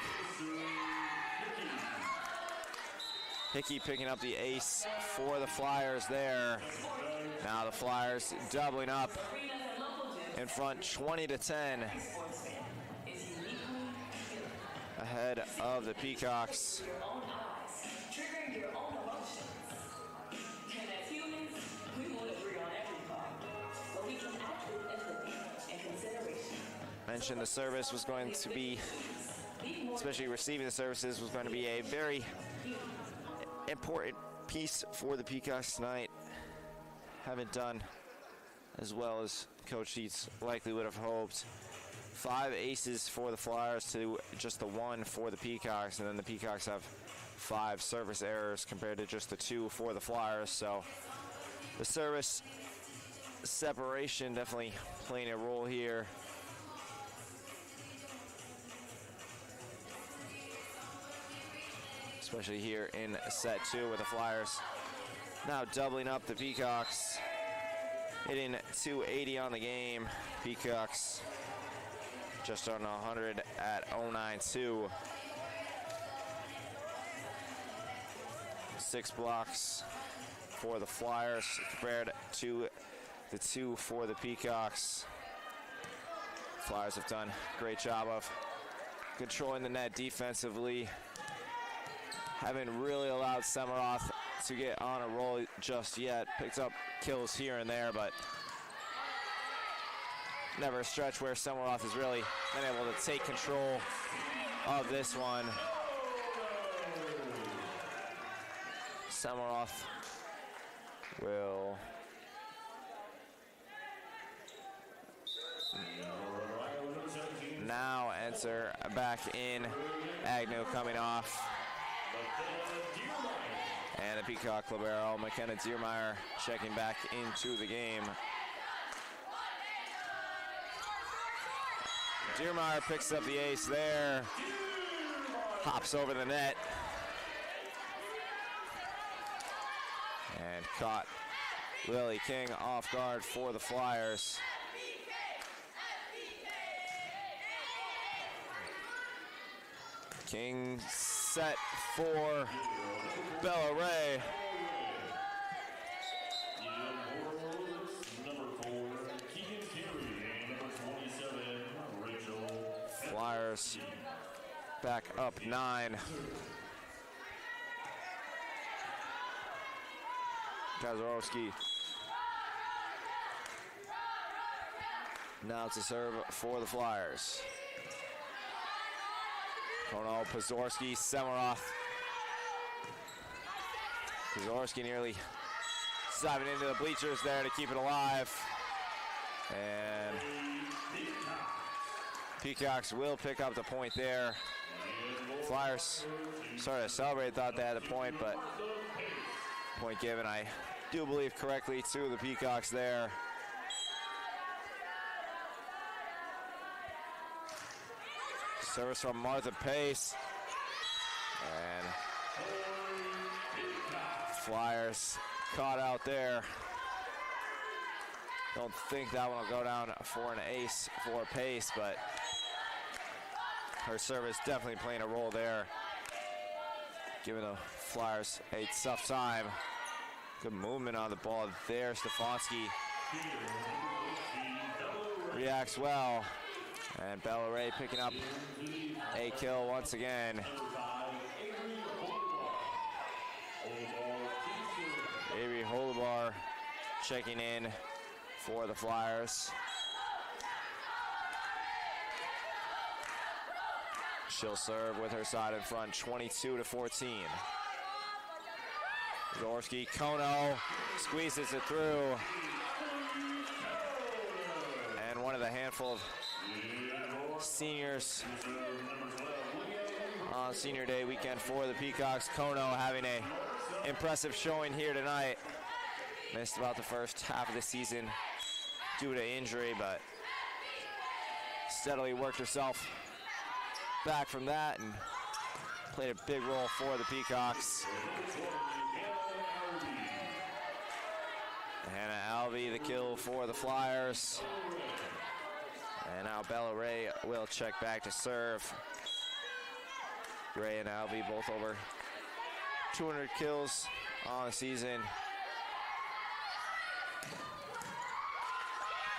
Hickey picking up the ace for the Flyers there. Now the Flyers doubling up in front 20-10. Ahead of the Peacocks. Mentioned the service was going to be, especially receiving the services, was going to be a very important piece for the Peacocks tonight. Haven't done as well as Coach Sheets likely would have hoped. 5 aces for the Flyers to just the 1 for the Peacocks, and then the Peacocks have 5 service errors compared to just the 2 for the Flyers. So the service separation definitely playing a role here. Especially here in set 2 with the Flyers now doubling up the Peacocks, hitting 280 on the game. Peacocks just on 100 at 092. 6 blocks for the Flyers compared to the 2 for the Peacocks. Flyers have done a great job of controlling the net defensively. Haven't really allowed Semiroth to get on a roll just yet. Picked up kills here and there, but never a stretch where Semiroth has really been able to take control of this one. Semiroth will now enter back in. Agnew coming off. And the Peacock libero, McKenna Diermeyer, checking back into the game. Diermeyer picks up the ace there. Hops over the net. And caught Lily King off guard for the Flyers. King set for Bella Ray. Number 4, Keegan Carey, and number 27, Rachel. Flyers back up 9. Kazarowski now to serve for the Flyers. Kono, Pazorski, Semiroth. Pazorski nearly diving into the bleachers there to keep it alive. And Peacocks will pick up the point there. Flyers started to celebrate, thought they had the point, but point given, I do believe, correctly to the Peacocks there. Service from Martha Pace. And Flyers caught out there. Don't think that one will go down for an ace for Pace, but her service definitely playing a role there, giving the Flyers a tough time. Good movement on the ball there. Stefanski reacts well. And Bella Ray picking up a kill once again. Avery Holobar checking in for the Flyers. She'll serve with her side in front, 22-14. Zorski, Kono squeezes it through. And one of the handful of seniors on Senior Day weekend for the Peacocks. Kono having a impressive showing here tonight. Missed about the first half of the season due to injury, but steadily worked herself back from that and played a big role for the Peacocks. Hannah Alvey the kill for the Flyers. And now Bella Ray will check back to serve. Ray and Alvey both over 200 kills on the season.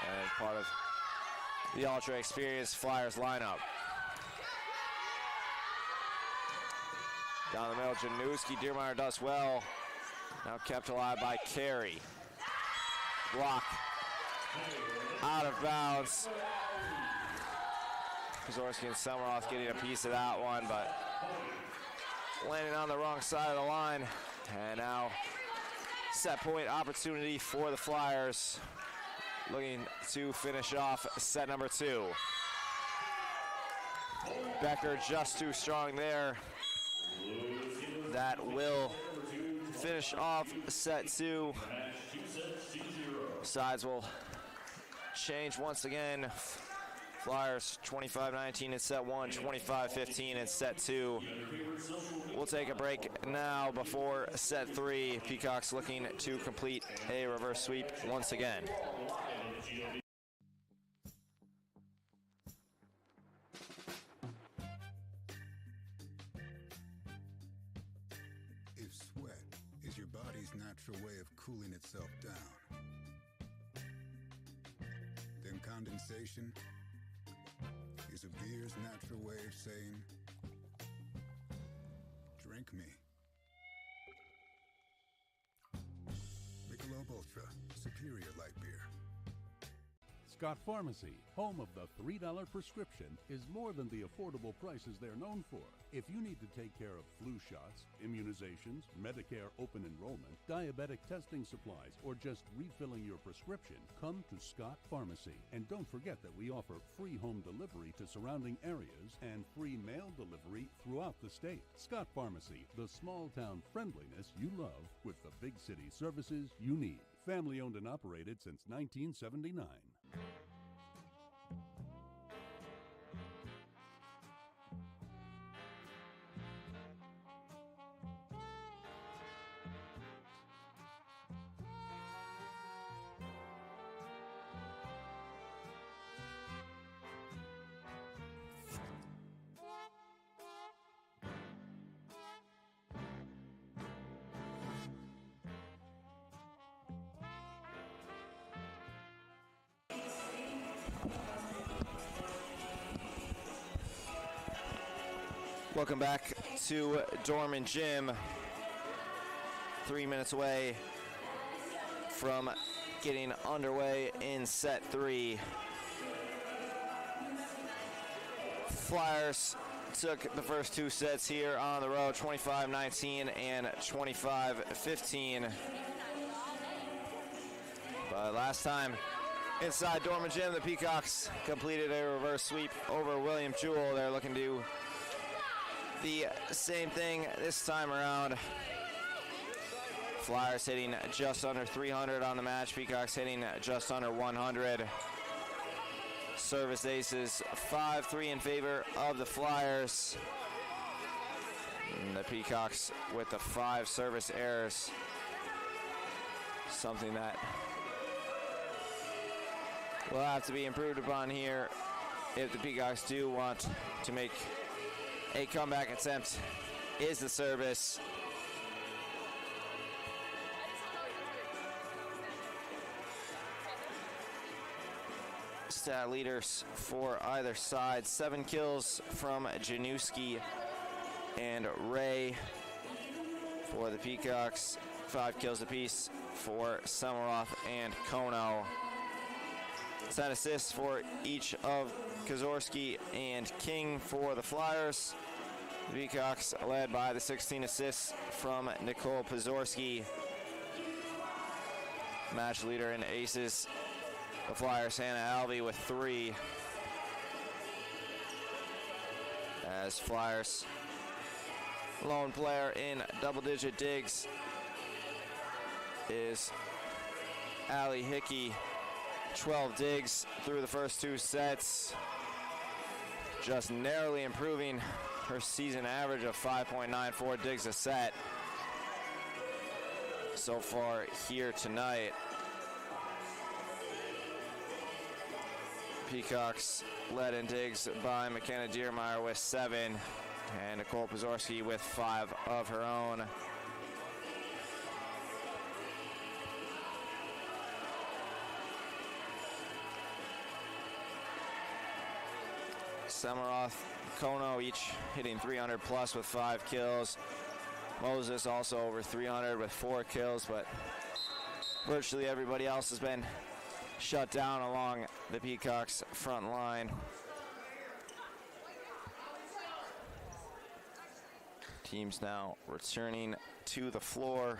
And part of the ultra experienced Flyers lineup. Down the middle, Januski, Diermeyer does well. Now kept alive by Carey. Block out of bounds. Pazorski and Semiroth getting a piece of that one, but landing on the wrong side of the line. And now set point opportunity for the Flyers, looking to finish off set number 2. Becker just too strong there. That will finish off set 2. Sides will change once again. Flyers 25-19 in set 1, 25-15 in set 2. We'll take a break now before set 3. Peacocks looking to complete a reverse sweep once again. If sweat is your body's natural way of cooling itself down, then condensation is a beer's natural way of saying, drink me. Ultra, superior light beer. Scott Pharmacy, home of the $3 prescription, is more than the affordable prices they're known for. If you need to take care of flu shots, immunizations, Medicare open enrollment, diabetic testing supplies, or just refilling your prescription, come to Scott Pharmacy. And don't forget that we offer free home delivery to surrounding areas and free mail delivery throughout the state. Scott Pharmacy, the small town friendliness you love with the big city services you need. Family owned and operated since 1979. Welcome back to Dorman Gym. 3 minutes away from getting underway in set 3. Flyers took the first 2 sets here on the road, 25-19 and 25-15. But last time inside Dorman Gym, the Peacocks completed a reverse sweep over William Jewell. They're looking to the same thing this time around. Flyers hitting just under 300 on the match. Peacocks hitting just under 100. Service aces 5-3 in favor of the Flyers. And the Peacocks with the 5 service errors. Something that will have to be improved upon here if the Peacocks do want to make a comeback attempt. Is the service. Stat leaders for either side. 7 kills from Januski and Ray for the Peacocks. 5 kills apiece for Samaroff and Kono. 10 assists for each of Kozorski and King for the Flyers. The Peacocks led by the 16 assists from Nicole Pozorski. Match leader in aces, the Flyers, Hannah Alvey with 3. As Flyers lone player in double-digit digs is Allie Hickey. 12 digs through the first 2 sets. Just narrowly improving her season average of 5.94 digs a set so far here tonight. Peacocks led in digs by McKenna Diermeyer with 7, and Nicole Pozorski with 5 of her own. Samaroff, Kono each hitting 300 plus with 5 kills. Moses also over 300 with 4 kills, but virtually everybody else has been shut down along the Peacocks front line. Teams now returning to the floor.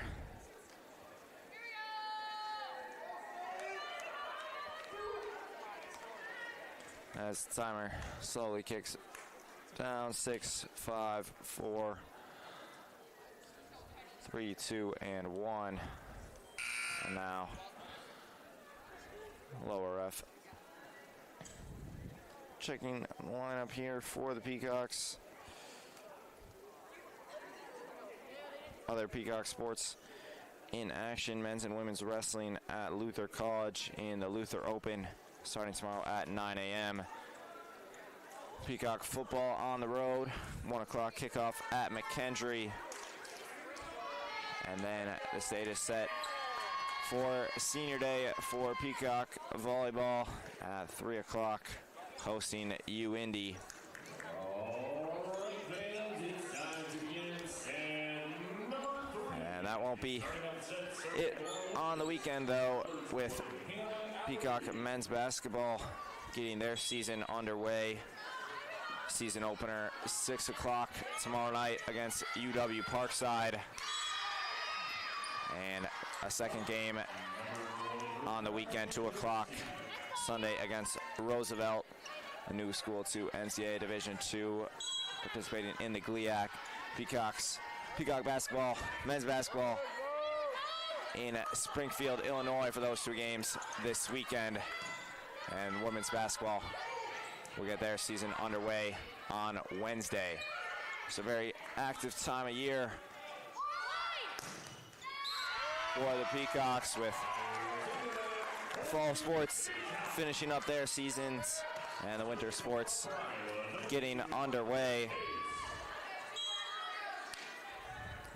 As the timer slowly kicks down. 6, 5, 4, 3, 2, and 1. And now lower ref checking the lineup here for the Peacocks. Other Peacock sports in action: men's and women's wrestling at Luther College in the Luther Open, starting tomorrow at 9 a.m. Peacock football on the road, 1 o'clock kickoff at McKendree. And then the stage is set for senior day for Peacock volleyball at 3 o'clock, hosting UIndy. And that won't be it on the weekend, though, with Peacock men's basketball getting their season underway. Season opener, 6 o'clock tomorrow night against UW Parkside. And a second game on the weekend, 2 o'clock Sunday against Roosevelt, a new school to NCAA Division II, participating in the GLIAC. Peacock basketball, men's basketball in Springfield, Illinois for those 2 games this weekend. And women's basketball will get their season underway on Wednesday. It's a very active time of year for the Peacocks, with fall sports finishing up their seasons and the winter sports getting underway.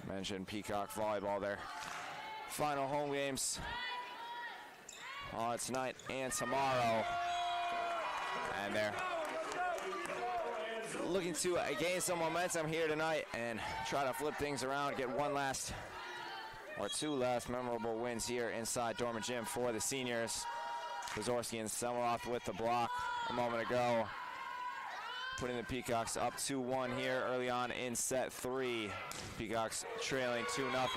Mentioned Peacock volleyball, their final home games tonight and tomorrow. And they're looking to gain some momentum here tonight and try to flip things around, get two last memorable wins here inside Dorman Gym for the seniors. Pazorski and Semiroth with the block a moment ago, putting the Peacocks up 2-1 here early on in set 3. Peacocks trailing 2-0.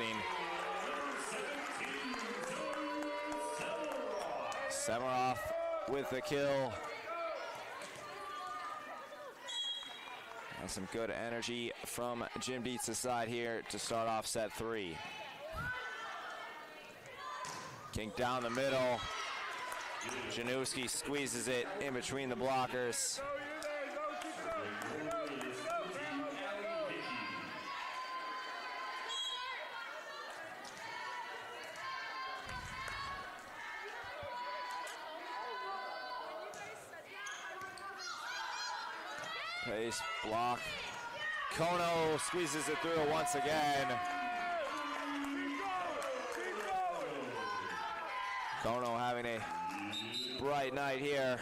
Semiroth with the kill. And some good energy from Jim Dietz's side here to start off set 3. King down the middle. Janowski squeezes it in between the blockers. Pace block. Kono squeezes it through once again. Kono having a bright night here.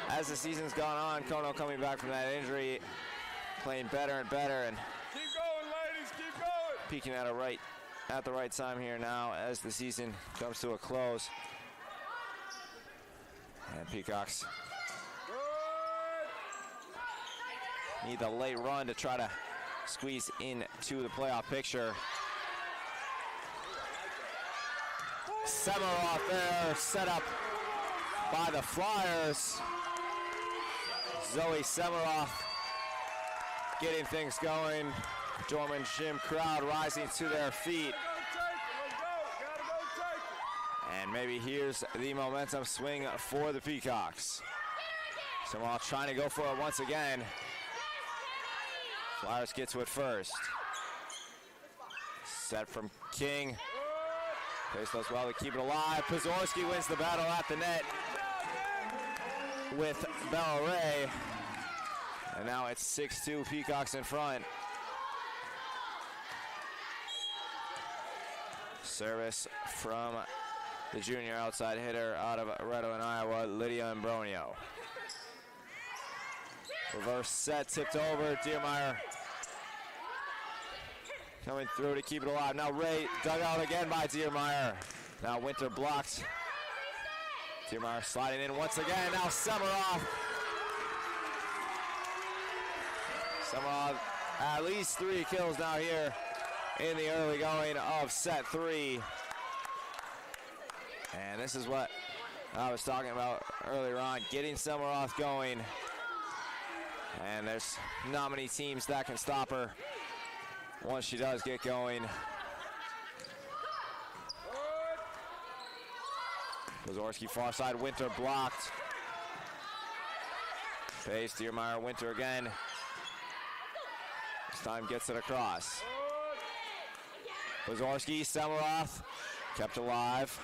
As the season's gone on, Kono coming back from that injury, playing better and better, and Keep going, ladies, keep going. peaking at the right time here now as the season comes to a close. And Peacocks need the late run to try to squeeze into the playoff picture. Semiroth there, set up by the Flyers. Zoe Semiroth getting things going. Dorman Gym crowd rising to their feet. And maybe here's the momentum swing for the Peacocks. Semiroth trying to go for it once again. Flyers get to it first. Set from King. Pace does well to keep it alive. Pazorski wins the battle at the net with Bella Ray. And now it's 6-2, Peacocks in front. Service from the junior outside hitter out of Redland, Iowa, Lydia Imbronio. Reverse set, tipped over. Diermeyer coming through to keep it alive. Now Ray dug out again by Diermeyer. Now Winter blocked. Diermeyer sliding in once again. Now Semiroth. Semiroth at least 3 kills now here in the early going of set 3. And this is what I was talking about earlier on, getting Semiroth going. And there's not many teams that can stop her once she does get going. Pazorski far side, Winter blocked. Pace, Diermeyer, Winter again. This time gets it across. Pazorski, Semiroth, kept alive.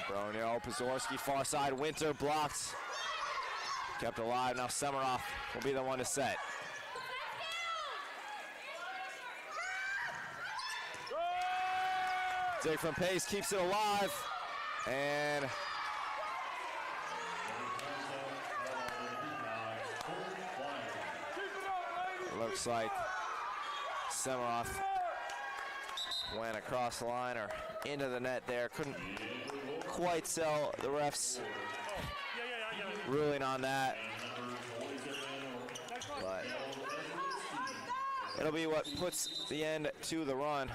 Bronio, Pazorski, far side, Winter blocked. Kept alive. Now Semiroth will be the one to set. Dig from Pace keeps it alive. And looks like Semiroth went across the line or into the net there. Couldn't quite sell the refs ruling on that. But it'll be what puts the end to the run.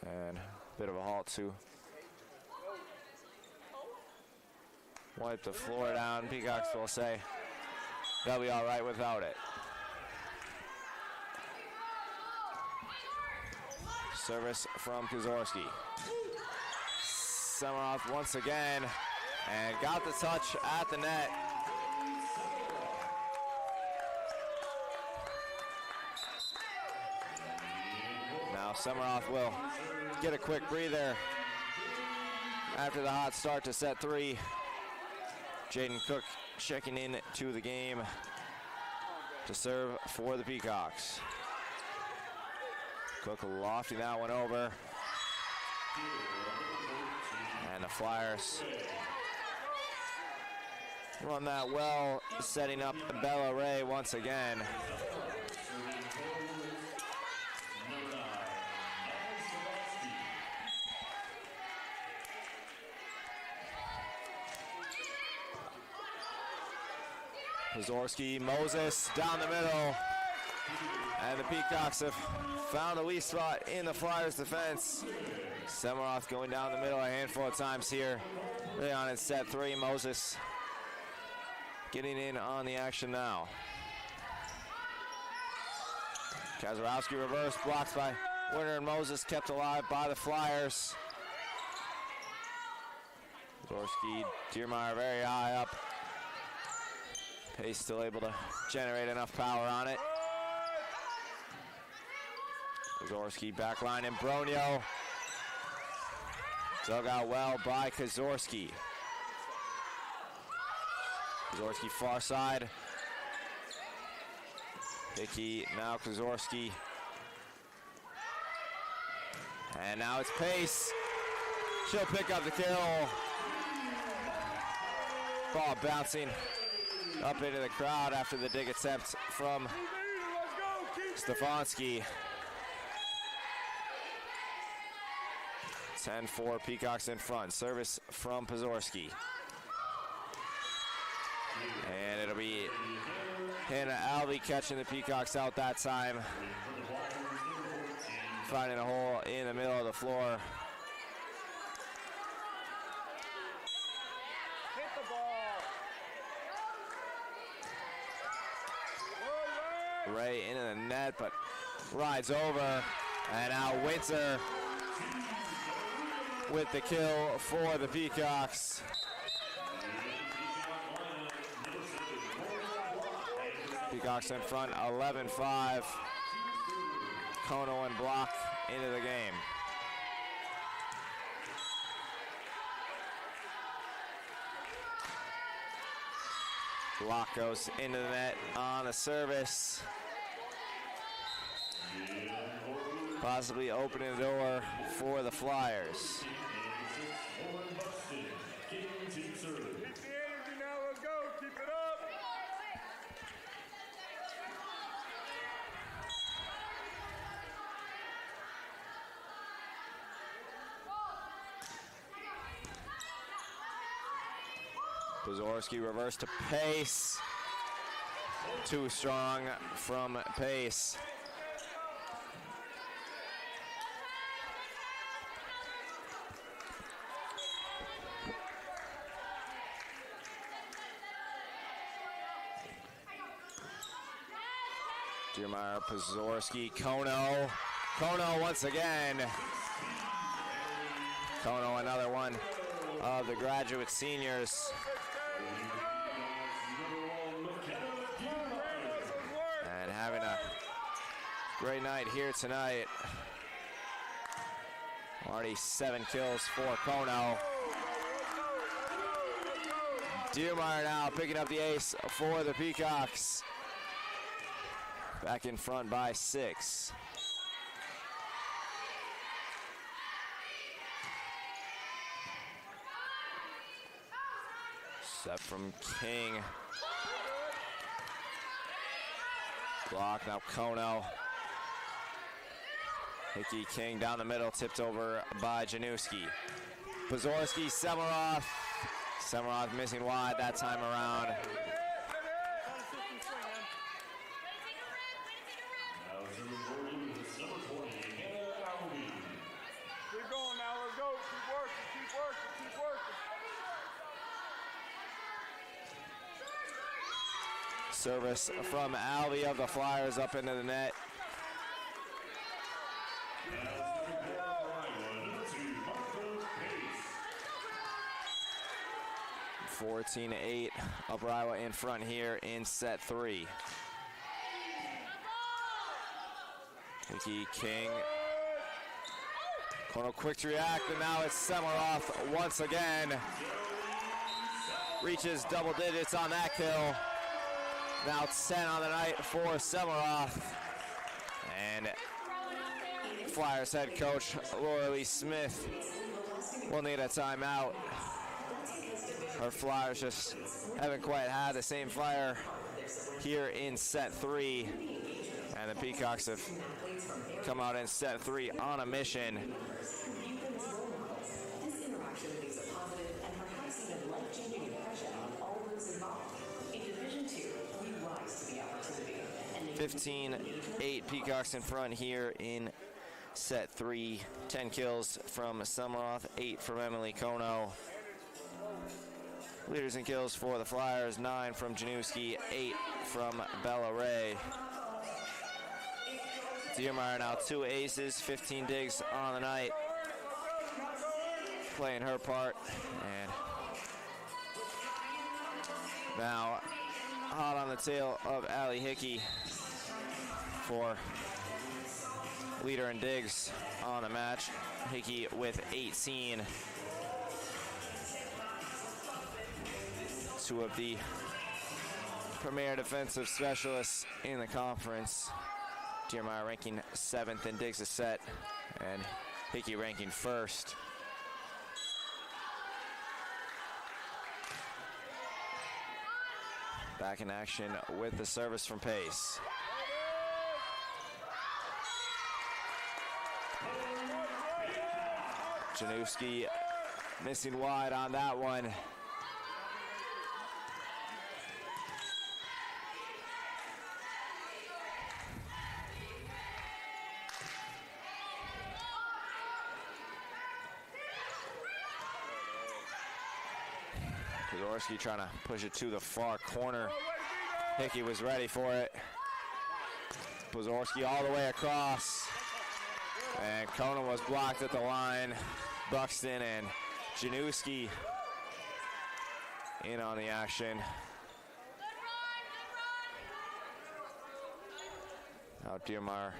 And a bit of a halt to wipe the floor down. Peacocks will say they'll be all right without it. Service from Kozorski. Semiroth once again, and got the touch at the net. Now Semiroth will get a quick breather after the hot start to set 3. Jaden Cook checking in to the game to serve for the Peacocks. Cook lofting that one over. And the Flyers run that well, setting up Bella Ray once again. Kozorski, Moses down the middle. And the Peacocks have found a weak spot in the Flyers' defense. Semiroth going down the middle a handful of times here. Really on in set 3. Moses getting in on the action now. Kazarowski reverse, blocked by Winter and Moses, kept alive by the Flyers. Kozorski, Diermeyer very high up. Pace still able to generate enough power on it. Kozorski backline and Bronio. Dug out well by Kozorski. Kozorski far side. Hickey, now Kozorski. And now it's Pace. She'll pick up the kill. Ball bouncing up into the crowd after the dig attempt from Stefanski. 10-4 Peacocks in front. Service from Pozorski. And it'll be Hannah Albee catching the Peacocks out that time. Finding a hole in the middle of the floor. Ray into the net, but rides over. And now Winter with the kill for the Peacocks. Peacocks in front, 11-5. Kono and Block into the game. Block goes into the net on the service. Possibly opening the door for the Flyers. Keep the energy now, let's go, keep it up. Pozorski reverse to Pace. Too strong from Pace. Diermeyer, Pozorski, Kono. Kono once again. Kono, another one of the graduate seniors. And having a great night here tonight. Already 7 kills for Kono. Diermeyer now picking up the ace for the Peacocks. Back in front by 6. Set from King. Block now Kono. Hickey King down the middle, tipped over by Januski. Pozorski, Semaroff. Semaroff missing wide that time around. Keep going now, let's go. Keep working, keep working, keep working. Service from Alvey of the Flyers up into the net. 14-8, Upper Iowa in front here in set 3. Hickey King. Kono quick to react, and now it's Semaroff once again. Reaches double digits on that kill. Now 10 on the night for Semaroff. And Flyers head coach Laura Lee Smith will need a timeout. Her Flyers just haven't quite had the same fire here in set 3. And the Peacocks have come out in set 3 on a mission. 15-8 Peacocks in front here in set 3. 10 kills from Semaroff, 8 from Emily Kono. Leaders in kills for the Flyers, 9 from Januski, 8 from Bella Ray. Diermeyer now 2 aces, 15 digs on the night. Playing her part. And now hot on the tail of Allie Hickey for leader in digs on the match. Hickey with 18. Two of the premier defensive specialists in the conference. Diermeyer ranking 7th in digs a set, and Hickey ranking 1st. Back in action with the service from Pace. Januski missing wide on that one. Pozorski trying to push it to the far corner. Hickey was ready for it. Pozorski all the way across. And Kono was blocked at the line. Buxton and Januski in on the action. Now Diermeyer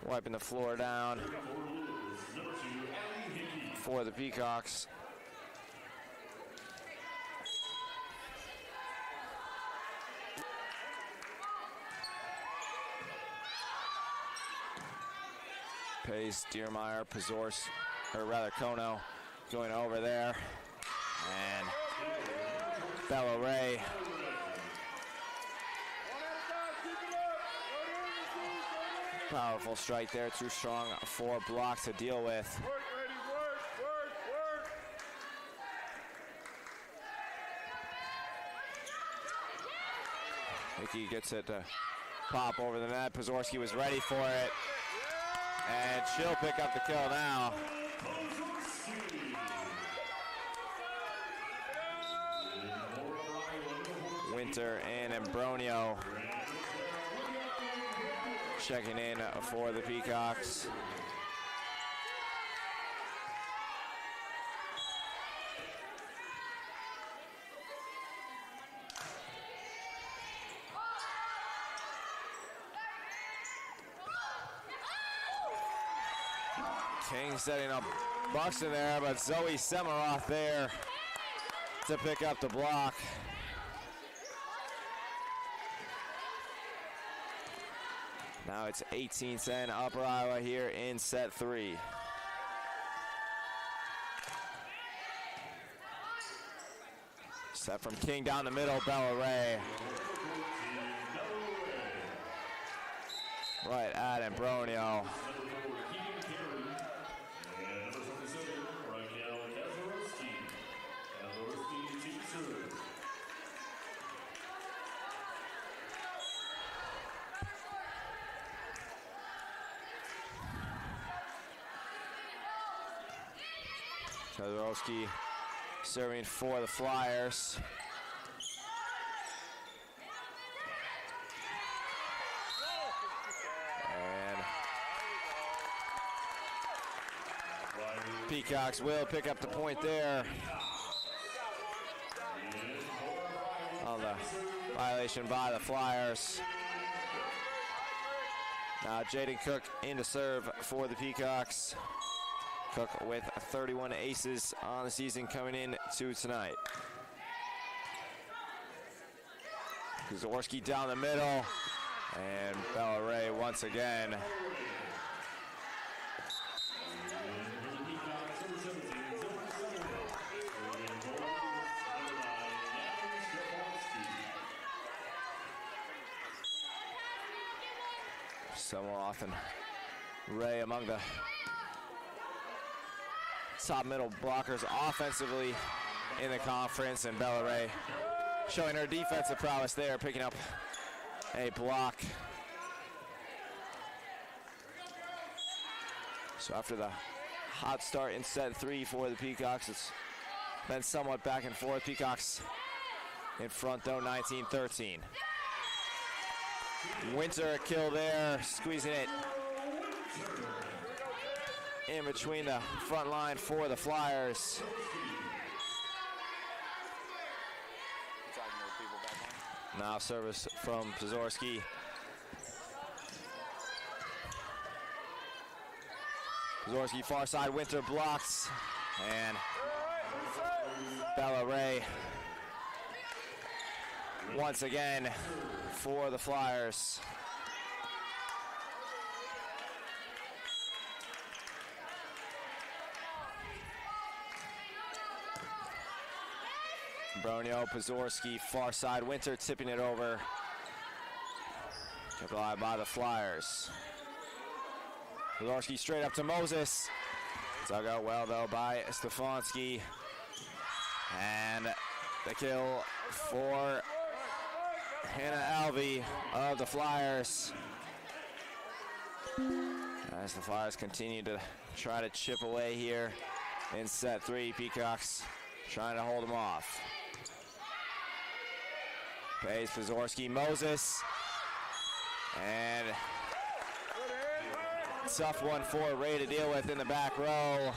wiping the floor down for the Peacocks. Pace, Diermeyer, Kono going over there. And Bella Ray. Powerful strike there, too strong for Block to deal with. Hickey gets it to pop over the net. Pozorski was ready for it. And she'll pick up the kill now. Winter and Ambronio checking in for the Peacocks. King setting up Buxton there, but Zoe Semaroff there to pick up the block. Now it's 18-10 Upper Iowa here in set 3. Set from King down the middle, Bella Ray. Right at Ambronio. Keselowski serving for the Flyers. And Peacocks will pick up the point there on the violation by the Flyers. Now Jaden Cook in to serve for the Peacocks. Cook with 31 aces on the season coming in to tonight. Kuzorski down the middle, and Bella Ray once again. So more often, Ray among the top middle blockers offensively in the conference, and Bella Ray showing her defensive prowess there, picking up a block. So after the hot start in set 3 for the Peacocks, it's been somewhat back and forth. Peacocks in front though, 19-13. Winter a kill there, squeezing it in between the front line for the Flyers. Now service from Pazorski. Pazorski far side, Winter blocks, and Bella Ray once again for the Flyers. Bronio, Pazorski, far side, Winter tipping it over. Kept alive by the Flyers. Pazorski straight up to Moses. Dug out well though by Stefanski. And the kill for Hannah Alvey of the Flyers. As the Flyers continue to try to chip away here in set 3, Peacocks trying to hold them off. Pays Pazorski, Moses, and tough one for Ray to deal with in the back row.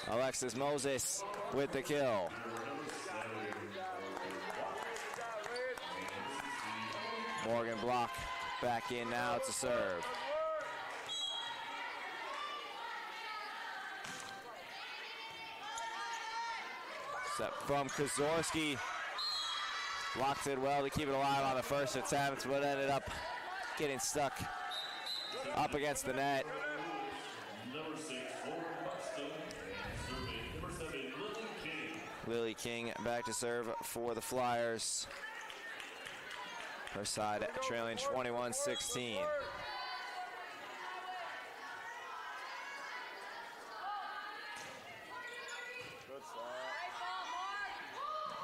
Alexis Moses with the kill. Morgan Block back in now to serve. Set from Kazorski. Locked it well to keep it alive on the first attempt, but ended up getting stuck up against the net. Number 6 for Buxton, serving number 7, Lily King. Lily King back to serve for the Flyers. Her side trailing 21-16.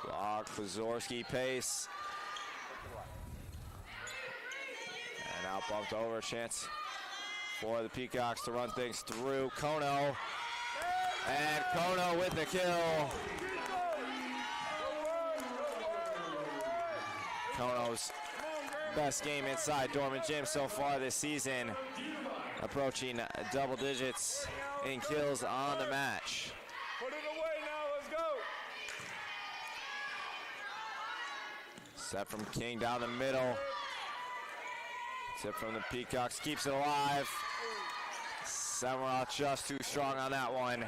Block, Pazorski, pace. And out bumped over, chance for the Peacocks to run things through. Kono. And Kono with the kill. Kono's best game inside Dorman Gym so far this season. Approaching double digits in kills on the match. Put it away now, let's go. Set from King down the middle. Tip from the Peacocks keeps it alive. Samurai just too strong on that one.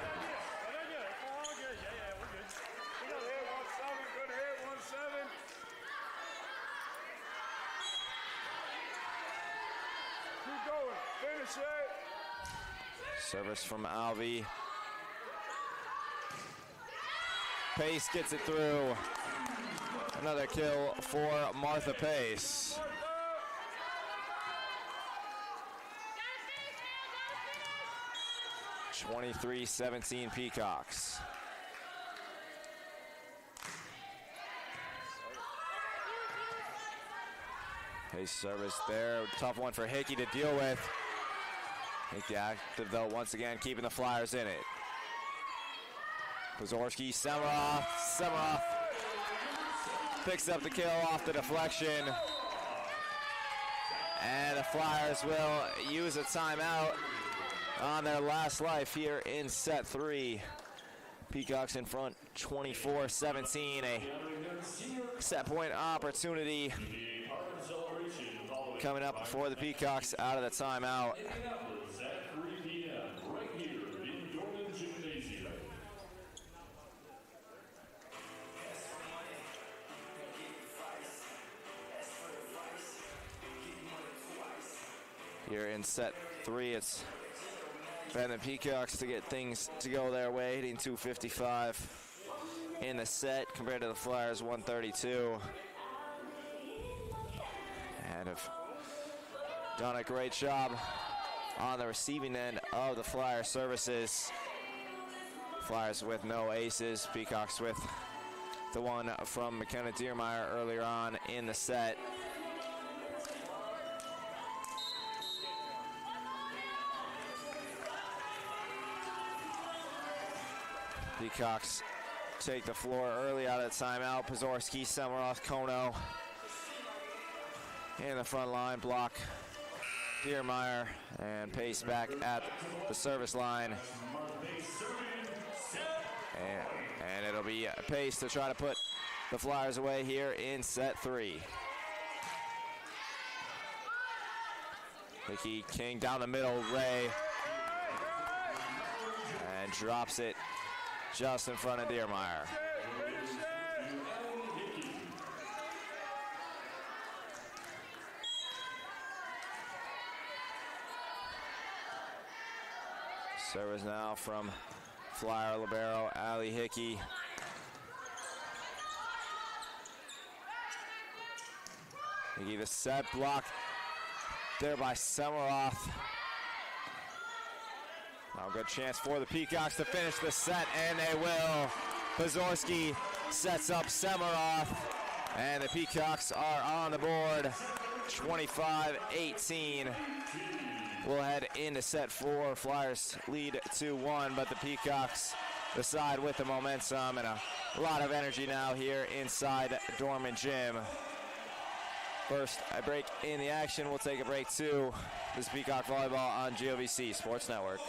Keep going, finish it. Service from Alvey. Pace gets it through. Another kill for Martha Pace. (23-17) Peacocks. Pace service there. Tough one for Hickey to deal with. Hickey active though, once again, keeping the Flyers in it. Pozorski, Semaroff. Semaroff picks up the kill off the deflection. And the Flyers will use a timeout on their last life here in set 3. Peacocks in front 24-17. A set point opportunity coming up for the Peacocks out of the timeout. At 3 p.m. right here in Dorman Gymnasium. Here in set 3, it's been the Peacocks to get things to go their way, hitting 255 in the set compared to the Flyers 132. And have done a great job on the receiving end of the Flyer services. Flyers with no aces, Peacocks with the one from McKenna Diermeyer earlier on in the set. Peacocks take the floor early out of the timeout. Pozorski, Semaroff, Kono in the front line, block Diermeyer, and Pace back at the service line. And it'll be Pace to try to put the Flyers away here in set 3. Hickey King down the middle, Ray, and drops it just in front of Diermeyer. Service now from Flyer libero Ali Hickey. Hickey the set block there by Semaroff. Now a good chance for the Peacocks to finish the set, and they will. Pozorski sets up Semaroff, and the Peacocks are on the board. 25-18. We'll head into set 4. Flyers lead 2-1, but the Peacocks decide with the momentum and a lot of energy now here inside Dorman Gym. First, a break in the action. We'll take a break too. This is Peacock Volleyball on GOVC Sports Network.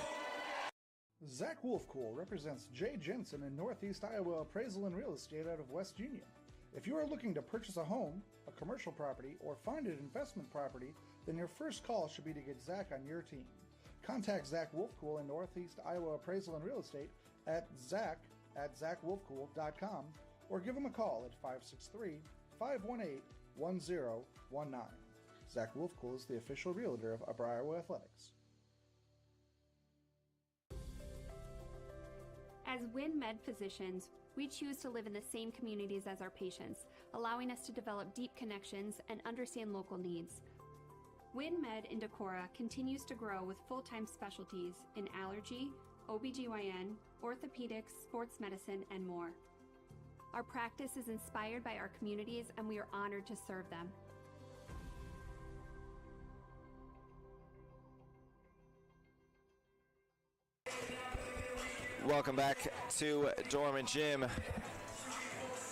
Zach Wolfcool represents Jay Jensen in Northeast Iowa Appraisal and Real Estate out of West Union. If you are looking to purchase a home, a commercial property, or find an investment property, then your first call should be to get Zach on your team. Contact Zach Wolfcool in Northeast Iowa Appraisal and Real Estate at zach@zachwolfcool.com or give him a call at 563-518-1019. Zach Wolfcool is the official realtor of Upper Iowa Athletics. As WinMed physicians, we choose to live in the same communities as our patients, allowing us to develop deep connections and understand local needs. WinMed in Decorah continues to grow with full-time specialties in allergy, OBGYN, orthopedics, sports medicine, and more. Our practice is inspired by our communities, and we are honored to serve them. Welcome back to Dorman Gym.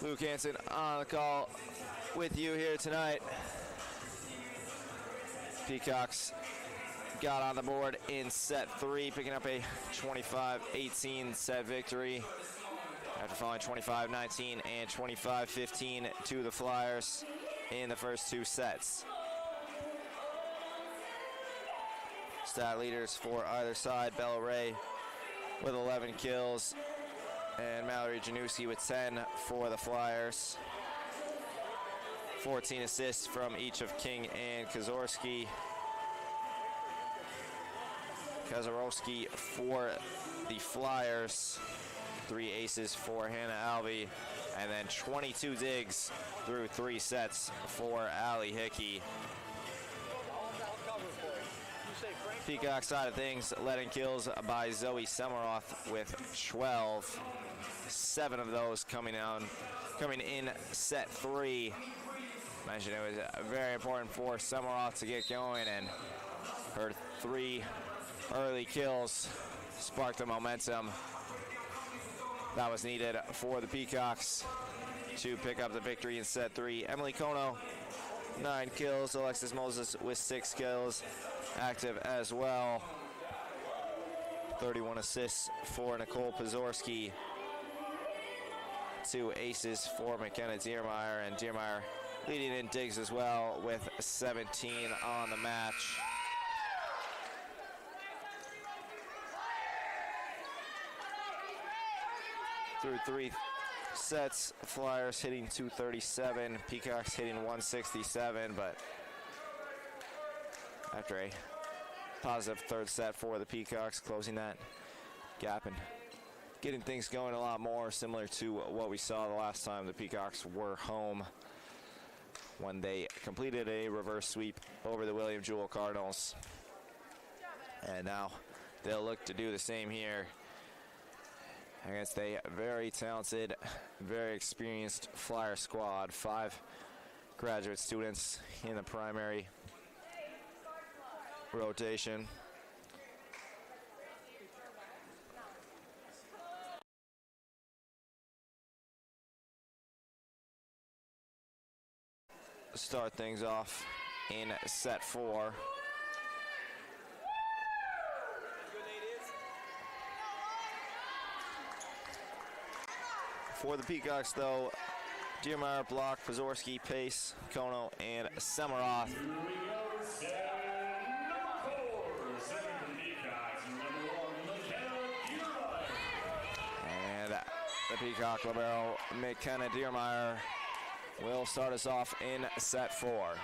Luke Hansen on the call with you here tonight. Peacocks got on the board in set 3, picking up a 25-18 set victory after falling 25-19 and 25-15 to the Flyers in the first 2 sets. Stat leaders for either side: Bella Ray with 11 kills, and Mallory Januski with 10 for the Flyers. 14 assists from each of King and Kozorski. Kozorowski for the Flyers. 3 aces for Hannah Alvey, and then 22 digs through 3 sets for Allie Hickey. Peacock side of things, led in kills by Zoe Semaroth with 12. 7 of those coming in set 3. Mentioned it was very important for Semaroth to get going, and her 3 early kills sparked the momentum that was needed for the Peacocks to pick up the victory in set 3. Emily Kono, 9 kills. Alexis Moses with 6 kills, active as well. 31 assists for Nicole Pazorski. 2 aces for McKenna Diermeyer, and Diermeyer leading in digs as well with 17 on the match. Through 3 sets, Flyers hitting 237, Peacocks hitting 167, but after a positive 3rd set for the Peacocks, closing that gap and getting things going a lot more, similar to what we saw the last time the Peacocks were home when they completed a reverse sweep over the William Jewell Cardinals. And now they'll look to do the same here against a very talented, very experienced Flyer squad. 5 graduate students in the primary rotation. Start things off in set 4. For the Peacocks, though, Diermeyer, Block, Pazorski, Pace, Kono, and Semaroth. Here we go, set number 4. Setting for the Peacocks, number 1, McKenna Diermeyer. And the Peacock libero, McKenna Diermeyer, will start us off in set 4.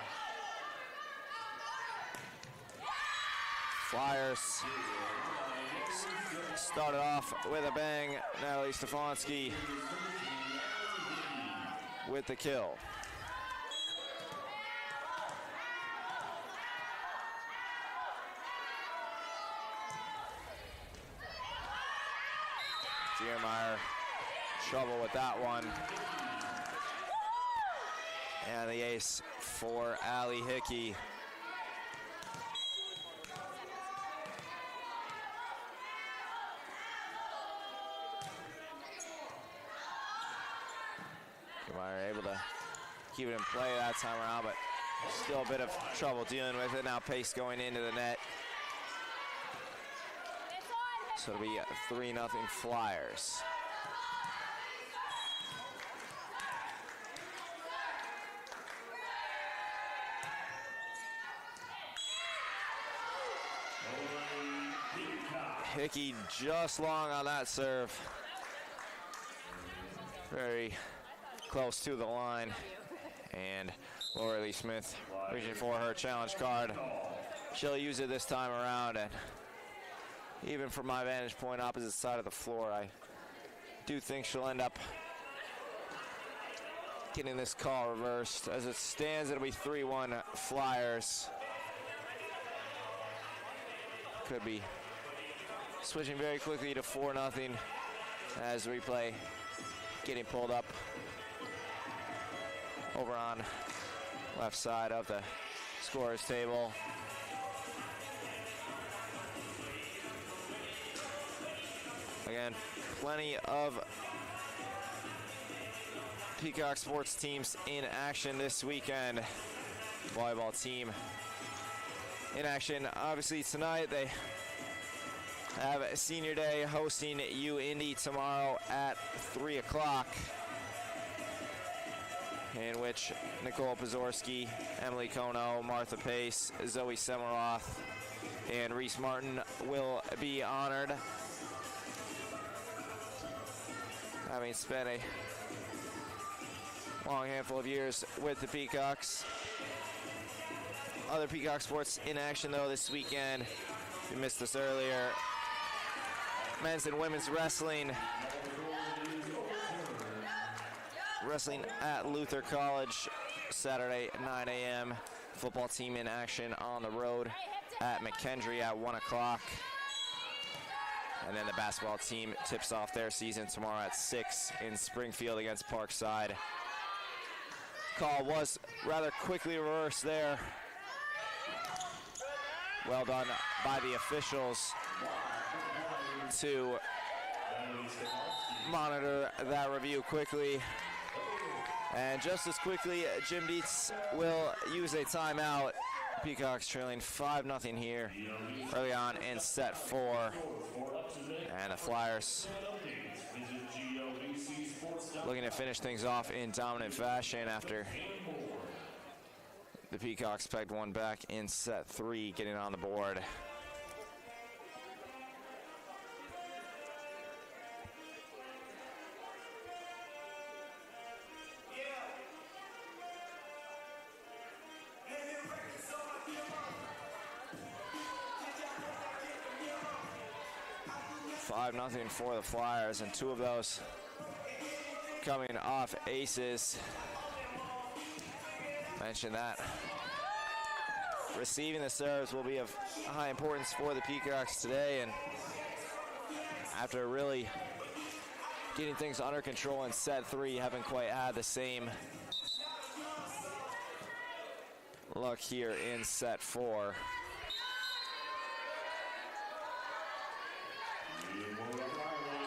Flyers started off with a bang. Natalie Stefanski with the kill. Diermeyer, trouble with that one. And the ace for Allie Hickey. Diermeyer able to keep it in play that time around, but still a bit of trouble dealing with it. Now Pace going into the net. So it'll be 3-0 Flyers. Hickey just long on that serve. Very close to the line. And Laura Lee Smith reaching for her challenge card. She'll use it this time around, and even from my vantage point, opposite side of the floor, I do think she'll end up getting this call reversed. As it stands, it'll be 3-1 Flyers. Could be switching very quickly to 4-0 as replay getting pulled up over on left side of the scorer's table. Again, plenty of Peacock sports teams in action this weekend. Volleyball team in action. Obviously tonight they have a senior day hosting U Indy tomorrow at 3 o'clock, in which Nicole Pazorski, Emily Kono, Martha Pace, Zoe Semaroth, and Reese Martin will be honored. Having spent a long handful of years with the Peacocks. Other Peacock sports in action though this weekend. You missed this earlier. Men's and women's wrestling wrestling at Luther College Saturday, 9 a.m. Football team in action on the road at McKendree at 1 o'clock. And then the basketball team tips off their season tomorrow at 6 in Springfield against Parkside. Call was rather quickly reversed there. Well done by the officials to monitor that review quickly. And just as quickly, Jim Dietz will use a timeout. Peacocks trailing 5-0 here early on in set 4. And the Flyers looking to finish things off in dominant fashion after the Peacocks pegged one back in set 3, getting on the board. Nothing for the Flyers, and 2 of those coming off aces. Mentioned that receiving the serves will be of high importance for the Peacocks today, and after really getting things under control in set 3, haven't quite had the same luck here in set 4.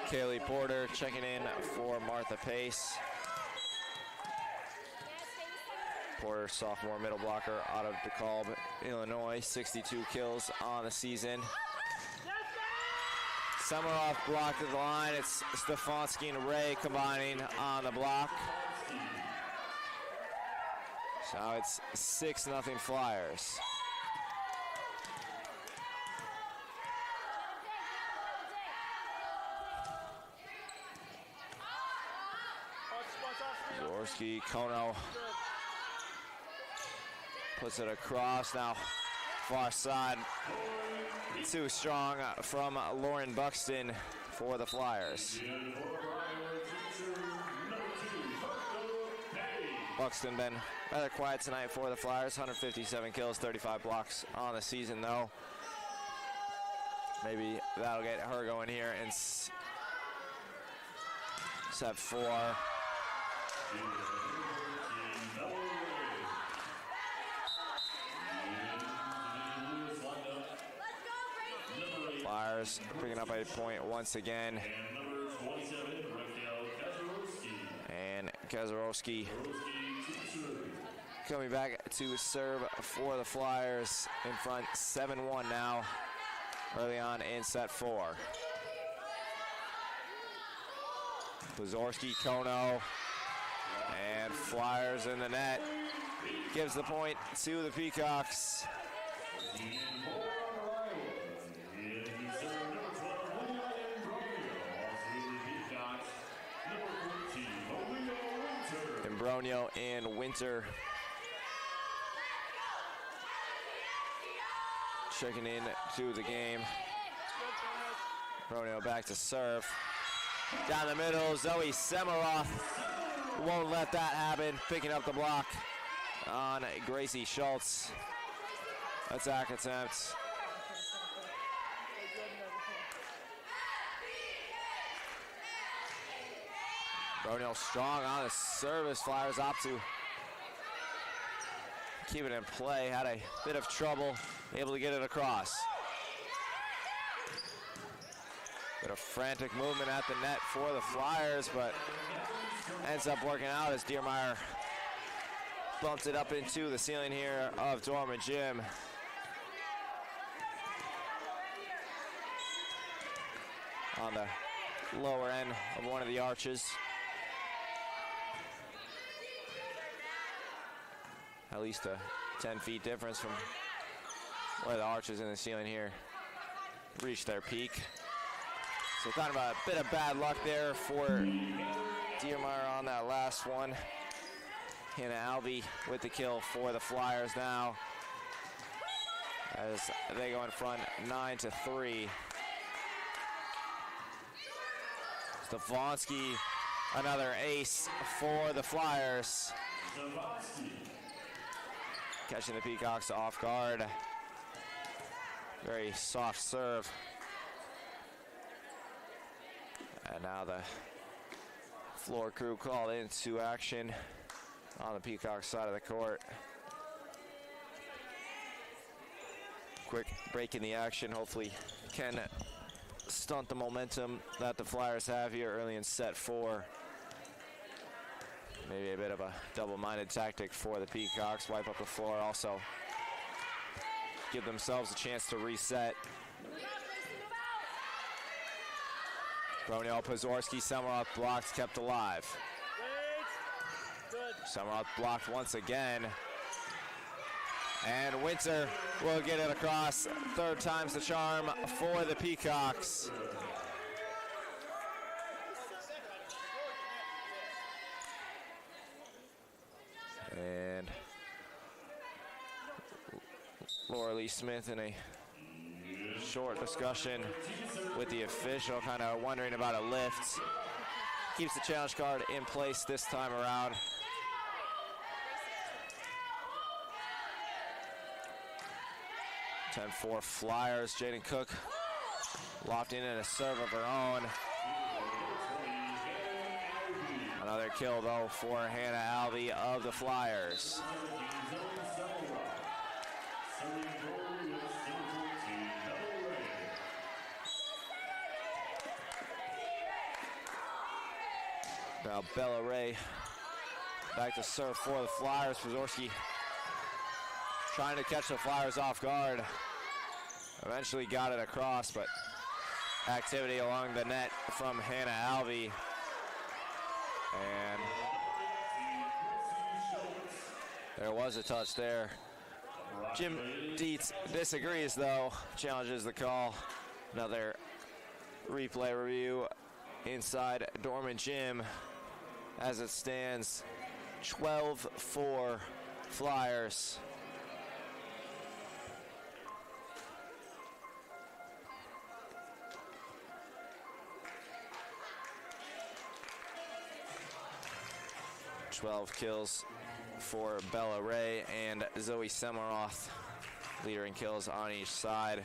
Kaylee Porter checking in for Martha Pace. Porter, sophomore middle blocker out of DeKalb, Illinois, 62 kills on the season. Summeroff blocked at the line. It's Stefanski and Ray combining on the block. So it's 6-0 Flyers. Zorski, Kono puts it across. Now far side, too strong from Lauren Buxton for the Flyers. Buxton been rather quiet tonight for the Flyers. 157 kills, 35 blocks on the season though. Maybe that'll get her going here in set 4. Flyers picking up a point once again. And Kazarowski coming back to serve for the Flyers in front 7-1 now early on in set 4. Puzorski, Kono, and Flyers in the net. Gives the point to the Peacocks. Imbronio and Winter checking in to the game. Imbronio back to serve. Down the middle, Zoe Semiroff won't let that happen. Picking up the block on Gracie Schultz. Attack attempt. Bronell strong on the service. Flyers opt to keep it in play. Had a bit of trouble able to get it across. Bit of frantic movement at the net for the Flyers, but ends up working out as Diermeyer bumped it up into the ceiling here of Dorman Gym. On the lower end of one of the arches. At least a 10 feet difference from where the arches in the ceiling here reached their peak. So kind of a bit of bad luck there for Diermeyer on that last one. Hannah Alvey with the kill for the Flyers now, as they go in front 9-3. Stefanski Another ace for the Flyers. Catching the Peacocks off guard. Very soft serve. And now the floor crew called into action on the Peacock side of the court. Quick break in the action, hopefully can stunt the momentum that the Flyers have here early in set 4. Maybe a bit of a double-minded tactic for the Peacocks. Wipe up the floor, also give themselves a chance to reset. Broniel, Pozorski, Samaroff blocked, kept alive. Samaroff blocked once again. And Winter will get it across. Third time's the charm for the Peacocks. And Laura Lee Smith in a short discussion with the official, kind of wondering about a lift. Keeps the challenge card in place this time around. (10-4) Flyers. Jaden Cook lofting in a serve of her own. Another kill, though, for Hannah Alvey of the Flyers. Now Bella Ray back to serve for the Flyers. Pozorski trying to catch the Flyers off guard. Eventually got it across, but activity along the net from Hannah Alvey. And there was a touch there. Jim Dietz disagrees, though. Challenges the call. Another replay review inside Dorman Gym as it stands 12-4 Flyers. Twelve kills for Bella Ray and Zoe Semaroth, leader in kills on each side.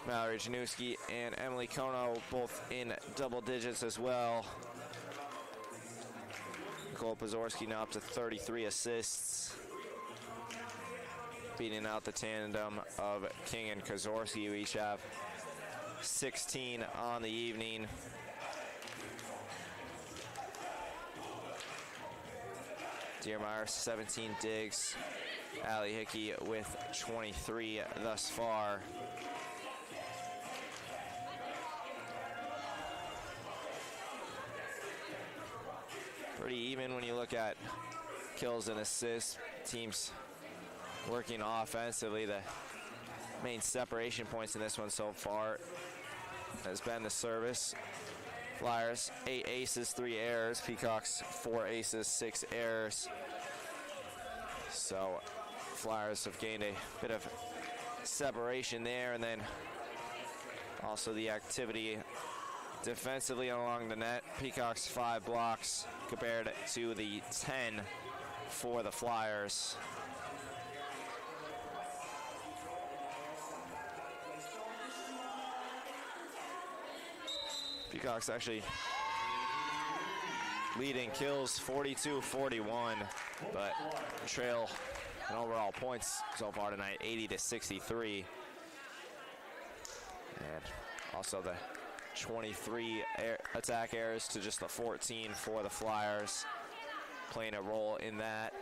Mallory Janewski and Emily Kono both in double digits as well. Nicole Pozorski now up to 33 assists, beating out the tandem of King and Kozorski, who each have 16 on the evening. Diermeyer 17 digs. Allie Hickey with 23 thus far. Pretty even when you look at kills and assists. Teams working offensively. The main separation points in this one so far has been the service. Flyers 8 aces, 3 errors. Peacocks 4 aces, 6 errors. So Flyers have gained a bit of separation there, and then also the activity defensively along the net. Peacocks 5 blocks compared to the 10 for the Flyers. Peacocks actually leading kills 42-41, but trail in overall points so far tonight 80-63. And also the 23 attack errors to just the 14 for the Flyers, playing a role in that.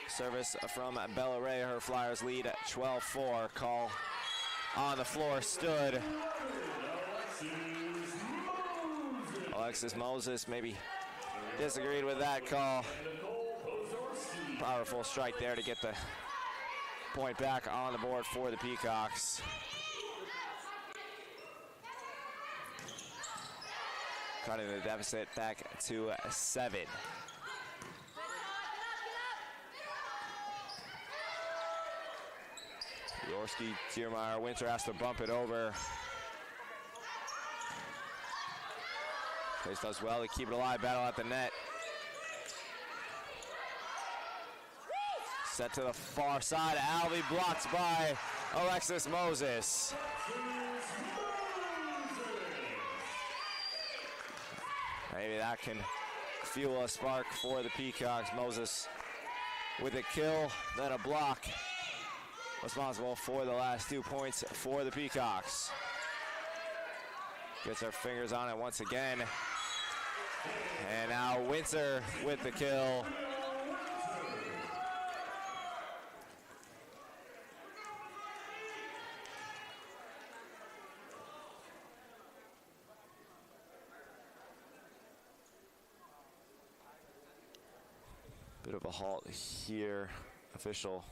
Service from Bella Ray. Her Flyers lead at 12-4. Call on the floor stood. Alexis Moses maybe disagreed with that call. Powerful strike there to get the point back on the board for the Peacocks. Cutting the deficit back to 7. Zorski, Tiermeyer, Winter has to bump it over. Pace does well to keep it alive, battle at the net. Set to the far side, Alvey blocked by Alexis Moses. Maybe that can fuel a spark for the Peacocks. Moses with a kill, then a block. Responsible for the last 2 points for the Peacocks. Gets her fingers on it once again. And now Winter with the kill. Bit of a halt here. Official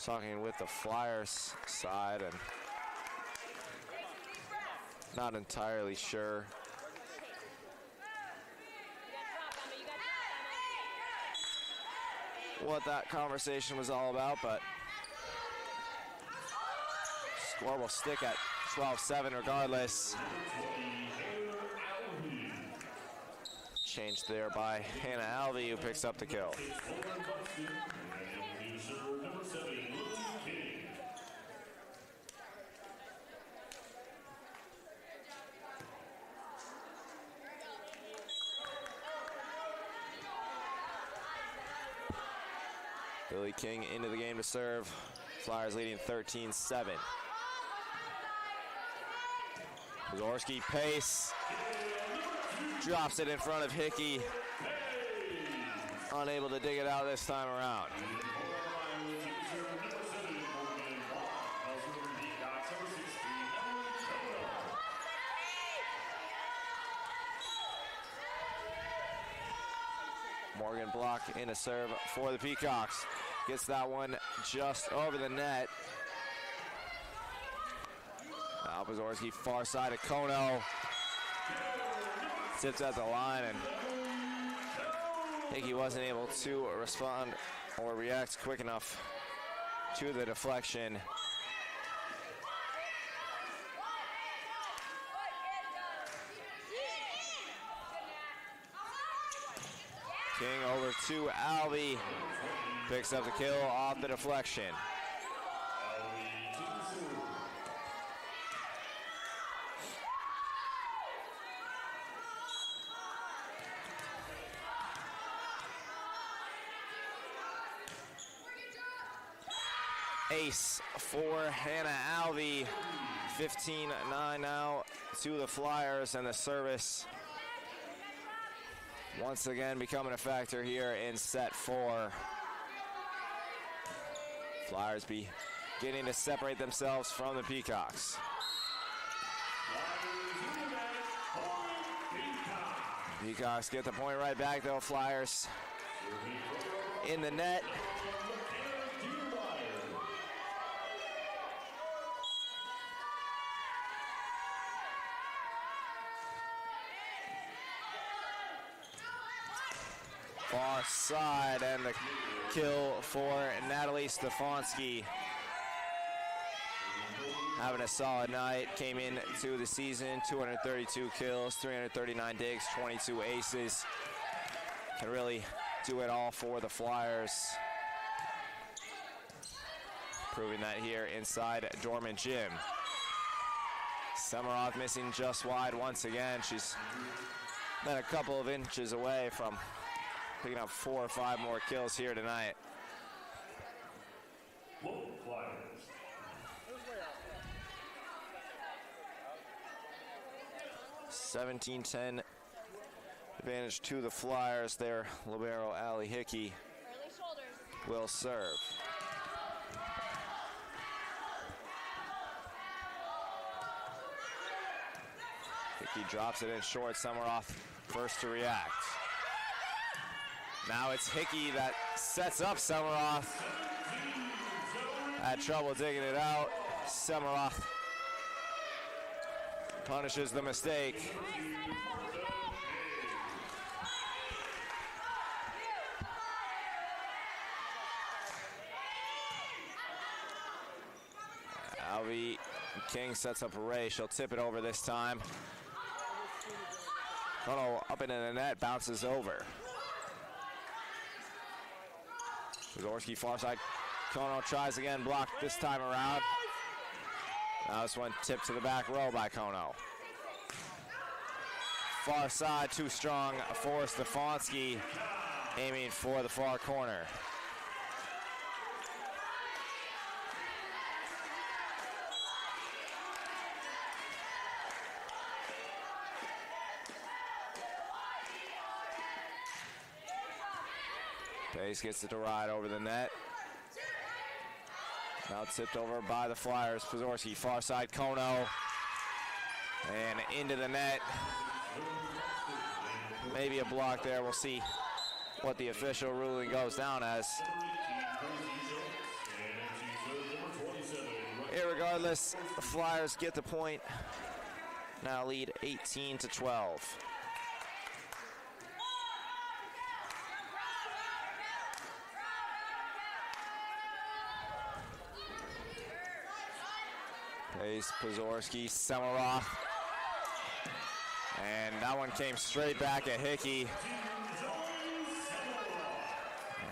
talking with the Flyers side and not entirely sure what that conversation was all about, but score will stick at 12-7 regardless. Changed there by Hannah Alvey, who picks up the kill. Billy King into the game to serve. Flyers leading 13-7. Zorski pace. Drops it in front of Hickey. Unable to dig it out this time around. Morgan block in a serve for the Peacocks. Gets that one just over the net. Now Pozorski far side of Kono. Sits at the line, and I think he wasn't able to respond or react quick enough to the deflection. King over to Alvey. Picks up the kill off the deflection. Ace for Hannah Alvey. 15-9 now to the Flyers, and the service once again becoming a factor here in set 4. Flyers beginning to separate themselves from the Peacocks. Peacocks get the point right back though. Flyers in the net. Far side, and the kill for Natalie Stefanski. Having a solid night, came into the season, 232 kills, 339 digs, 22 aces. Can really do it all for the Flyers. Proving that here inside Dorman Gym. Samaroff missing just wide once again. She's been a couple of inches away from picking up 4 or 5 more kills here tonight. 17-10 advantage to the Flyers there. Libero Allie Hickey will serve. Hickey drops it in short. Samaroff first to react. Now it's Hickey that sets up Samaroff. Had trouble digging it out. Samaroff punishes the mistake. King sets up a race. She'll tip it over this time. Kono up into the net, bounces over. Pazorski far side. Kono tries again, blocked this time around. Now this one tipped to the back row by Kono. Far side, too strong for Stefanski, aiming for the far corner. Pace gets it to ride over the net. Now tipped over by the Flyers. Pazorski, far side, Kono. And into the net. Maybe a block there. We'll see what the official ruling goes down as. Irregardless, the Flyers get the point. Now lead 18-12. Pace, Pazorski, Samaroff. And that one came straight back at Hickey.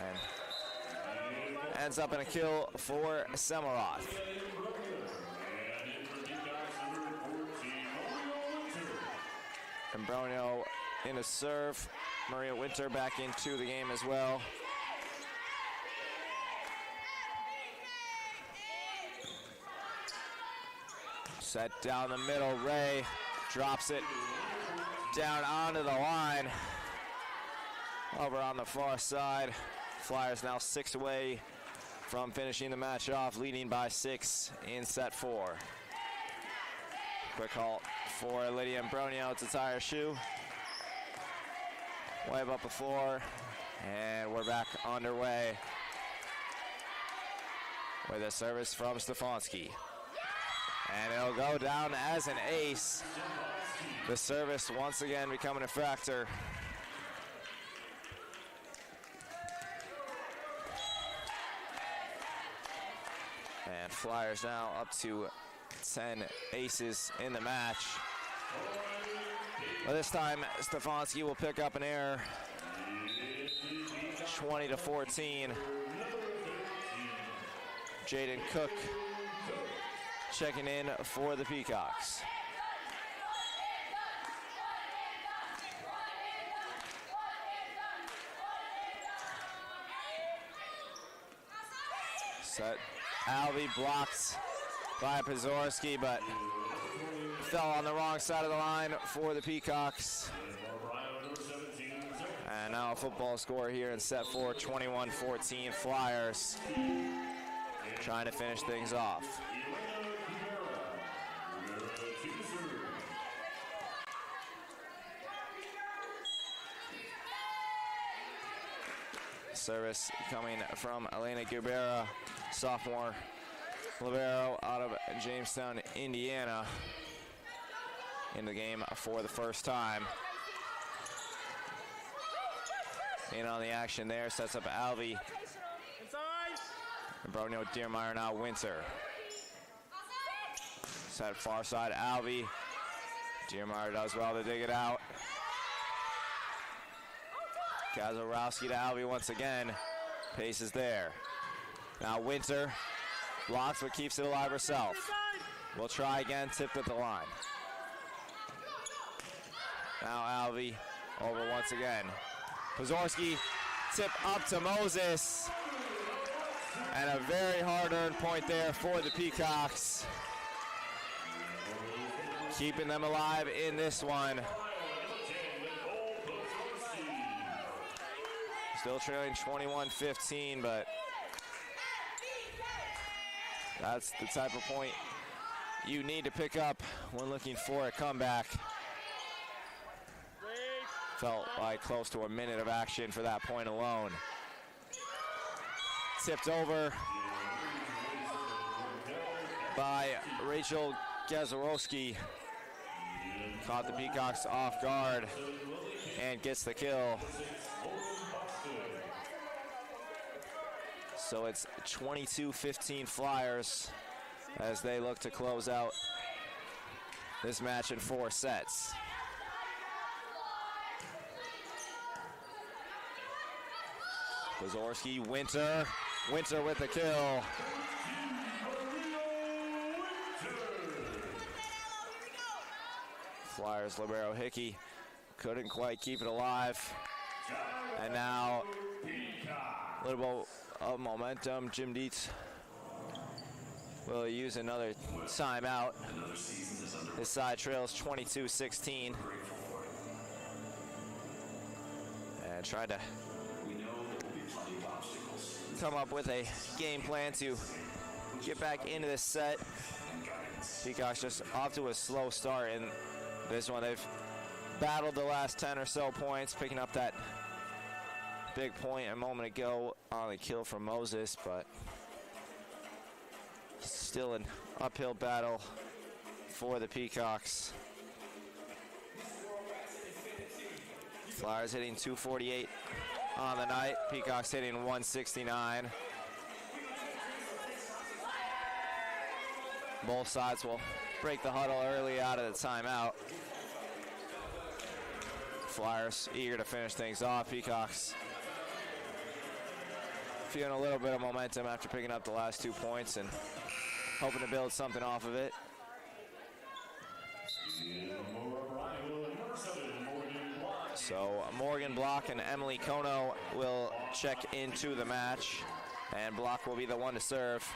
And ends up in a kill for Samaroff. And Bronio in a serve. Maria Winter back into the game as well. Set down the middle, Ray drops it down onto the line. Over on the far side. Flyers now 6 away from finishing the match off, leading by 6 in set 4. Quick halt for Lydia Bronio to tie her shoe. Wave up the floor, and we're back underway with a service from Stefanski. And it'll go down as an ace. The service once again becoming a factor. And Flyers now up to 10 aces in the match. But this time, Stefanski will pick up an error. 20-14. Jaden Cook checking in for the Peacocks. Set. Alvey blocked by Pazorski, but fell on the wrong side of the line for the Peacocks. And now a football score here in set 4, 21-14. Flyers trying to finish things off. Service coming from Elena Guerrera, sophomore libero out of Jamestown, Indiana, in the game for the first time. In on the action there, sets up Alvey. And Bronio Diermeyer now Winter. Set far side, Alvey. Diermeyer does well to dig it out. Kazarowski to Alvey once again. Pace is there. Now Winter blocks but keeps it alive herself. We'll try again, tipped at the line. Now Alvey over once again. Pazorski, tip up to Moses. And a very hard-earned point there for the Peacocks. Keeping them alive in this one. Still trailing 21-15, but that's the type of point you need to pick up when looking for a comeback. Felt like close to a minute of action for that point alone. Tipped over by Rachel Gazarowski. Caught the Peacocks off guard and gets the kill. So it's 22-15 Flyers as they look to close out this match in 4 sets. Kozorski, Winter with the kill. Flyers libero Hickey couldn't quite keep it alive. And now a little bit of momentum. Jim Dietz will use another timeout. His side trails 22-16. And trying to come up with a game plan to get back into this set. Peacocks just off to a slow start in this one. They've battled the last 10 or so points, picking up that big point a moment ago on the kill from Moses, but still an uphill battle for the Peacocks. Flyers hitting 248 on the night. Peacocks hitting 169. Both sides will break the huddle early out of the timeout. Flyers eager to finish things off. Peacocks feeling a little bit of momentum after picking up the last 2 points and hoping to build something off of it. So Morgan Block and Emily Kono will check into the match, and Block will be the one to serve.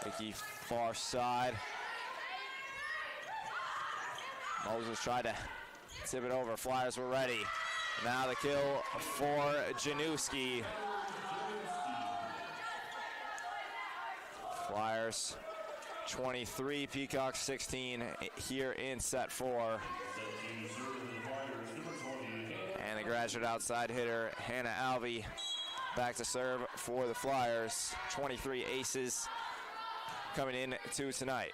Hickey far side. Moses tried to tip it over. Flyers were ready. Now the kill for Januski. Flyers 23, Peacocks 16 here in set 4. And the graduate outside hitter, Hannah Alvey, back to serve for the Flyers. 23 aces coming in to tonight.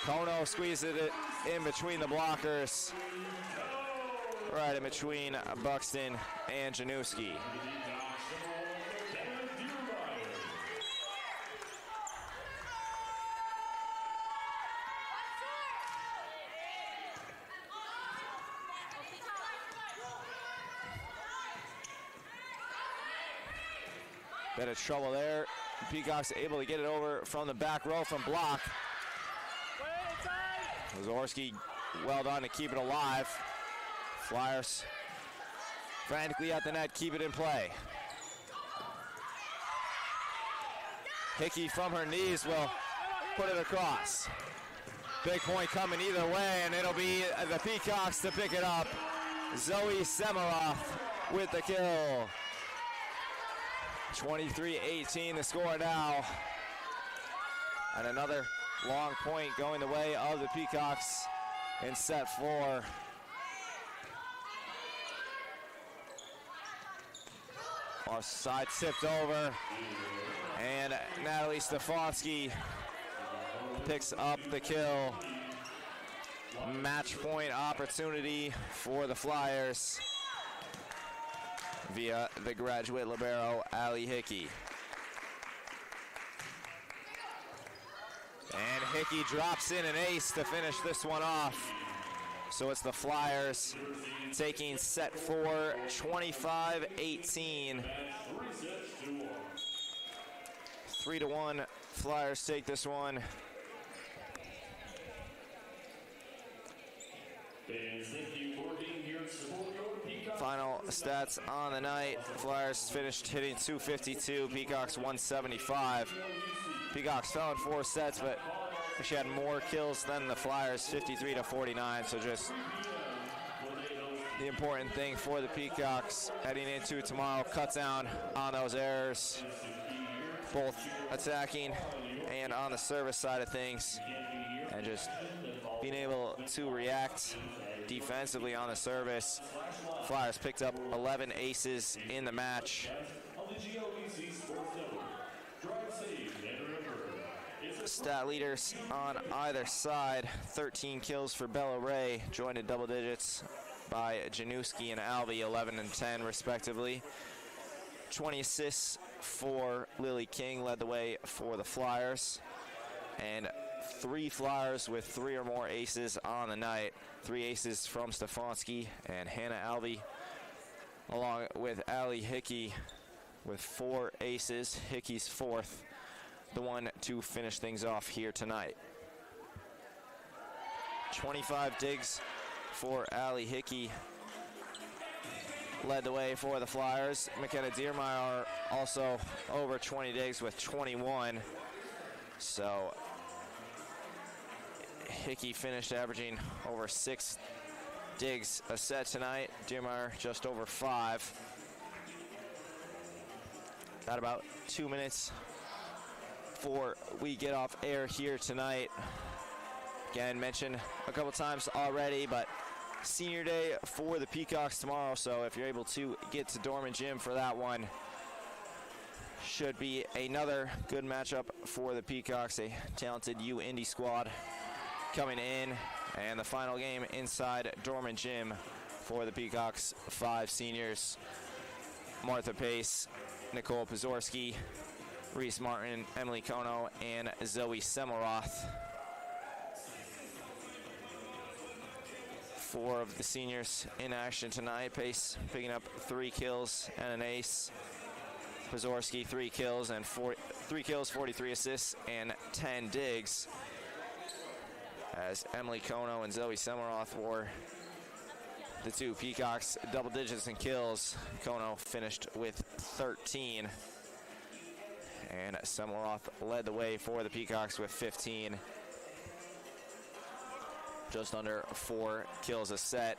Kono squeezes it in between the blockers, right in between Buxton and Januski. Bit of trouble there. Peacocks able to get it over from the back row from Block. Kozorski well done to keep it alive. Flyers frantically at the net, keep it in play. Hickey from her knees will put it across. Big point coming either way, and it'll be the Peacocks to pick it up. Zoe Semiroff with the kill. 23-18 the score now. And another long point going the way of the Peacocks in set 4. Offside tipped over, and Natalie Stefanski picks up the kill. Match point opportunity for the Flyers via the graduate libero, Allie Hickey. And Hickey drops in an ace to finish this one off. So it's the Flyers taking set 4, 25-18. 3-1, Flyers take this one. Final stats on the night. Flyers finished hitting 252, Peacocks 175. Peacocks fell in 4 sets, but she had more kills than the Flyers, 53-49. So just the important thing for the Peacocks heading into tomorrow, cut down on those errors, both attacking and on the service side of things, and just being able to react defensively on the service. Flyers picked up 11 aces in the match. stat leaders on either side. 13 kills for Bella Ray, joined in double digits by Januski and Alvey, 11 and 10 respectively. 20 assists for Lily King, led the way for the Flyers. And 3 Flyers with 3 or more aces on the night. 3 aces from Stefanski and Hannah Alvey, along with Allie Hickey with 4 aces. Hickey's 4th, the one to finish things off here tonight. 25 digs for Allie Hickey, led the way for the Flyers. McKenna Diermeyer also over 20 digs with 21. So Hickey finished averaging over 6 digs a set tonight. Diermeyer just over 5. Got about 2 minutes before we get off air here tonight. Again, mentioned a couple times already, but senior day for the Peacocks tomorrow, so if you're able to get to Dorman Gym for that one, should be another good matchup for the Peacocks. A talented U Indy squad coming in, and the final game inside Dorman Gym for the Peacocks. 5 seniors: Martha Pace, Nicole Pazorski, Reese Martin, Emily Kono, and Zoe Semmelroth. 4 of the seniors in action tonight. Pace picking up 3 kills and an ace. Pazorski 3 kills and 3 kills, 43 assists, and 10 digs. As Emily Kono and Zoe Semmelroth were the 2 Peacocks double digits in kills. Kono finished with 13. And Semmelroth led the way for the Peacocks with 15. Just under 4 kills a set.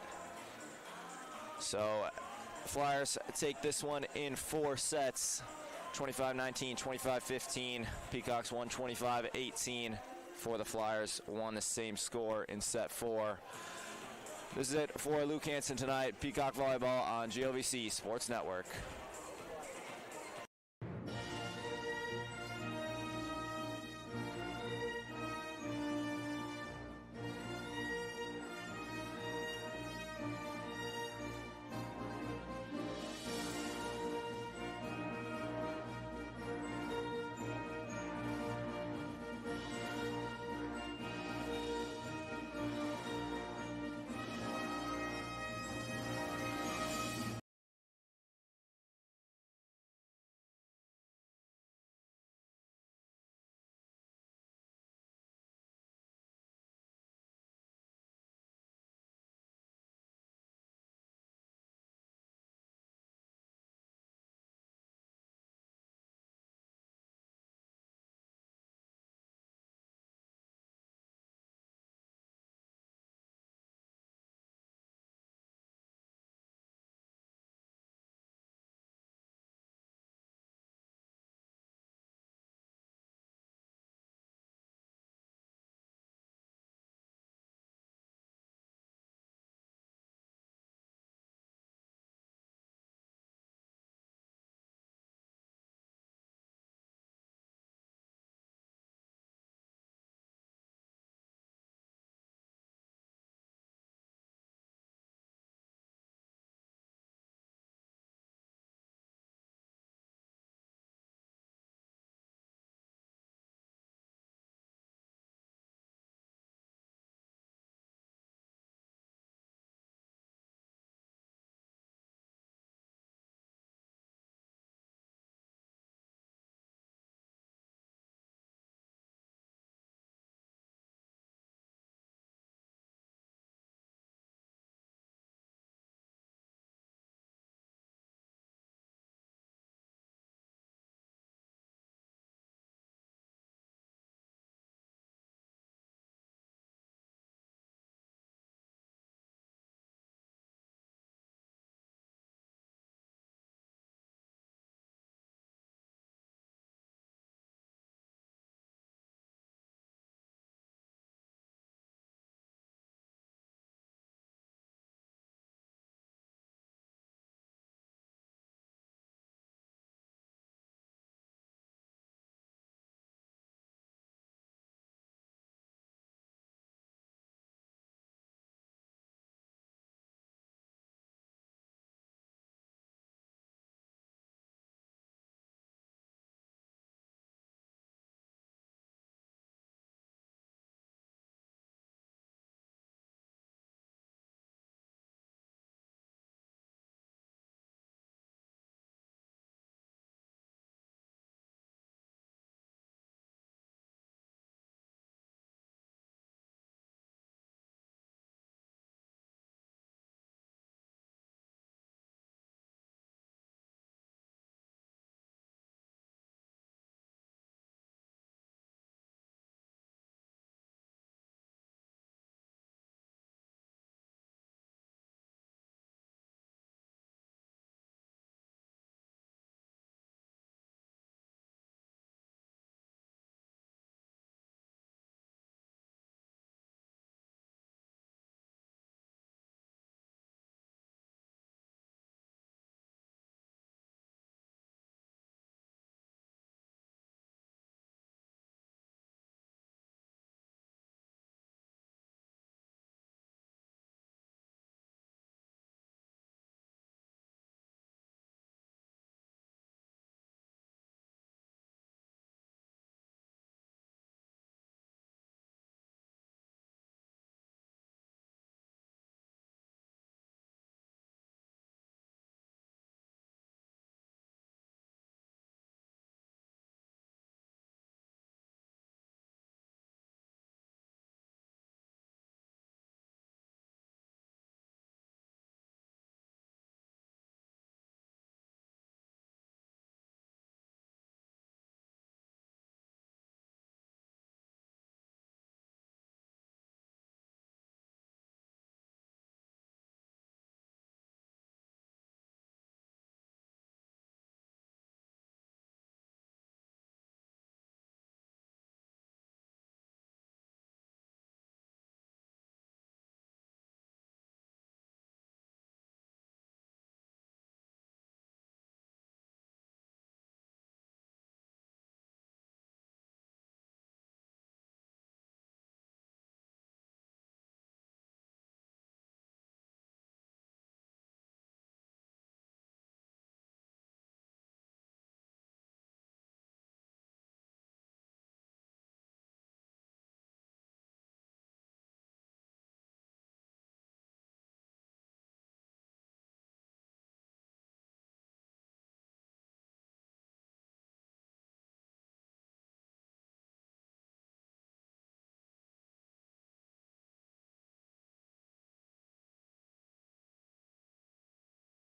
So Flyers take this one in 4 sets. 25-19, 25-15. Peacocks won 25-18 for the Flyers. Won the same score in set 4. This is it for Luke Hansen tonight. Peacock Volleyball on GLVC Sports Network.